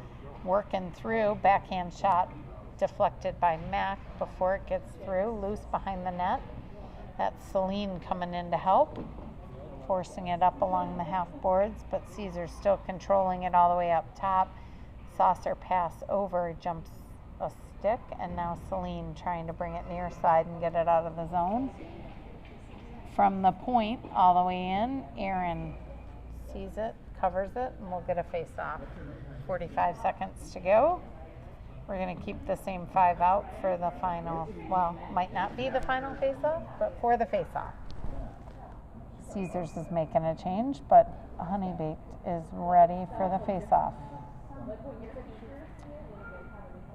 working through, backhand shot deflected by Mac before it gets through, loose behind the net. That's Celine coming in to help, forcing it up along the half boards, but Caesar's still controlling it all the way up top. Saucer pass over, jumps a stick, and now Celine trying to bring it near side and get it out of the zone. From the point all the way in, Aaron sees it, covers it, and we'll get a face-off. 45 seconds to go. We're going to keep the same 5 out for the final, well, might not be the final face-off, but for the face-off. Caesars is making a change, but Honeybaked is ready for the face-off.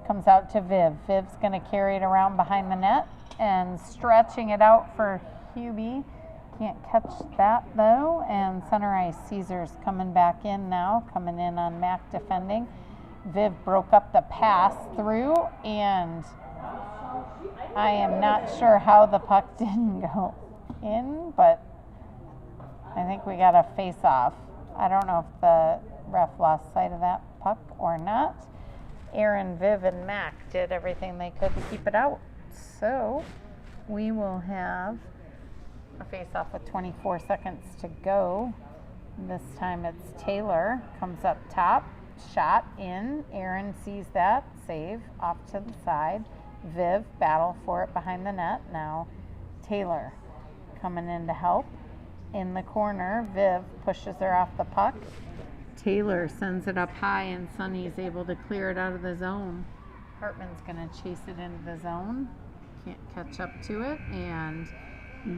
Comes out to Viv. Viv's going to carry it around behind the net and stretching it out for Hubie. Can't catch that though. And center ice, Caesars coming back in now, coming in on Mac defending. Viv broke up the pass through, and I am not sure how the puck didn't go in, but I think we got a face off. I don't know if the ref lost sight of that puck or not. Aaron, Viv, and Mac did everything they could to keep it out. So we will have a face off with 24 seconds to go. This time it's Taylor, comes up top, shot in. Aaron sees that, save, off to the side. Viv, battle for it behind the net. Now Taylor coming in to help. In the corner, Viv pushes her off the puck. Taylor sends it up high and Sonny's able to clear it out of the zone. Hartman's going to chase it into the zone. Can't catch up to it, and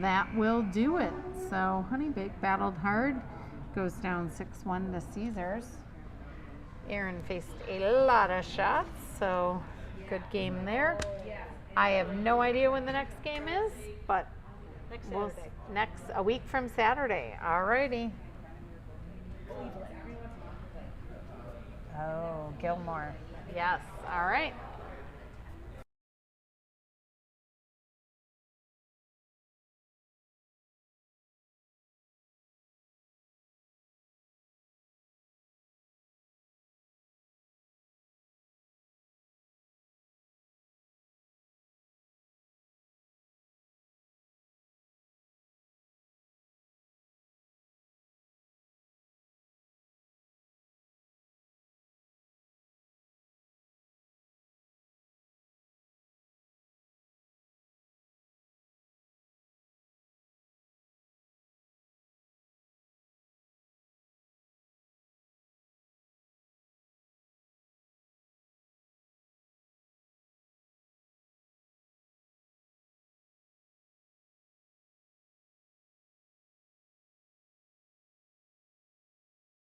that will do it. So Honeybaked battled hard. Goes down 6-1 to Caesars. Aaron faced a lot of shots, so good game there. I have no idea when the next game is, but a week from Saturday. Alrighty. Oh, Gilmore. Yes. All right.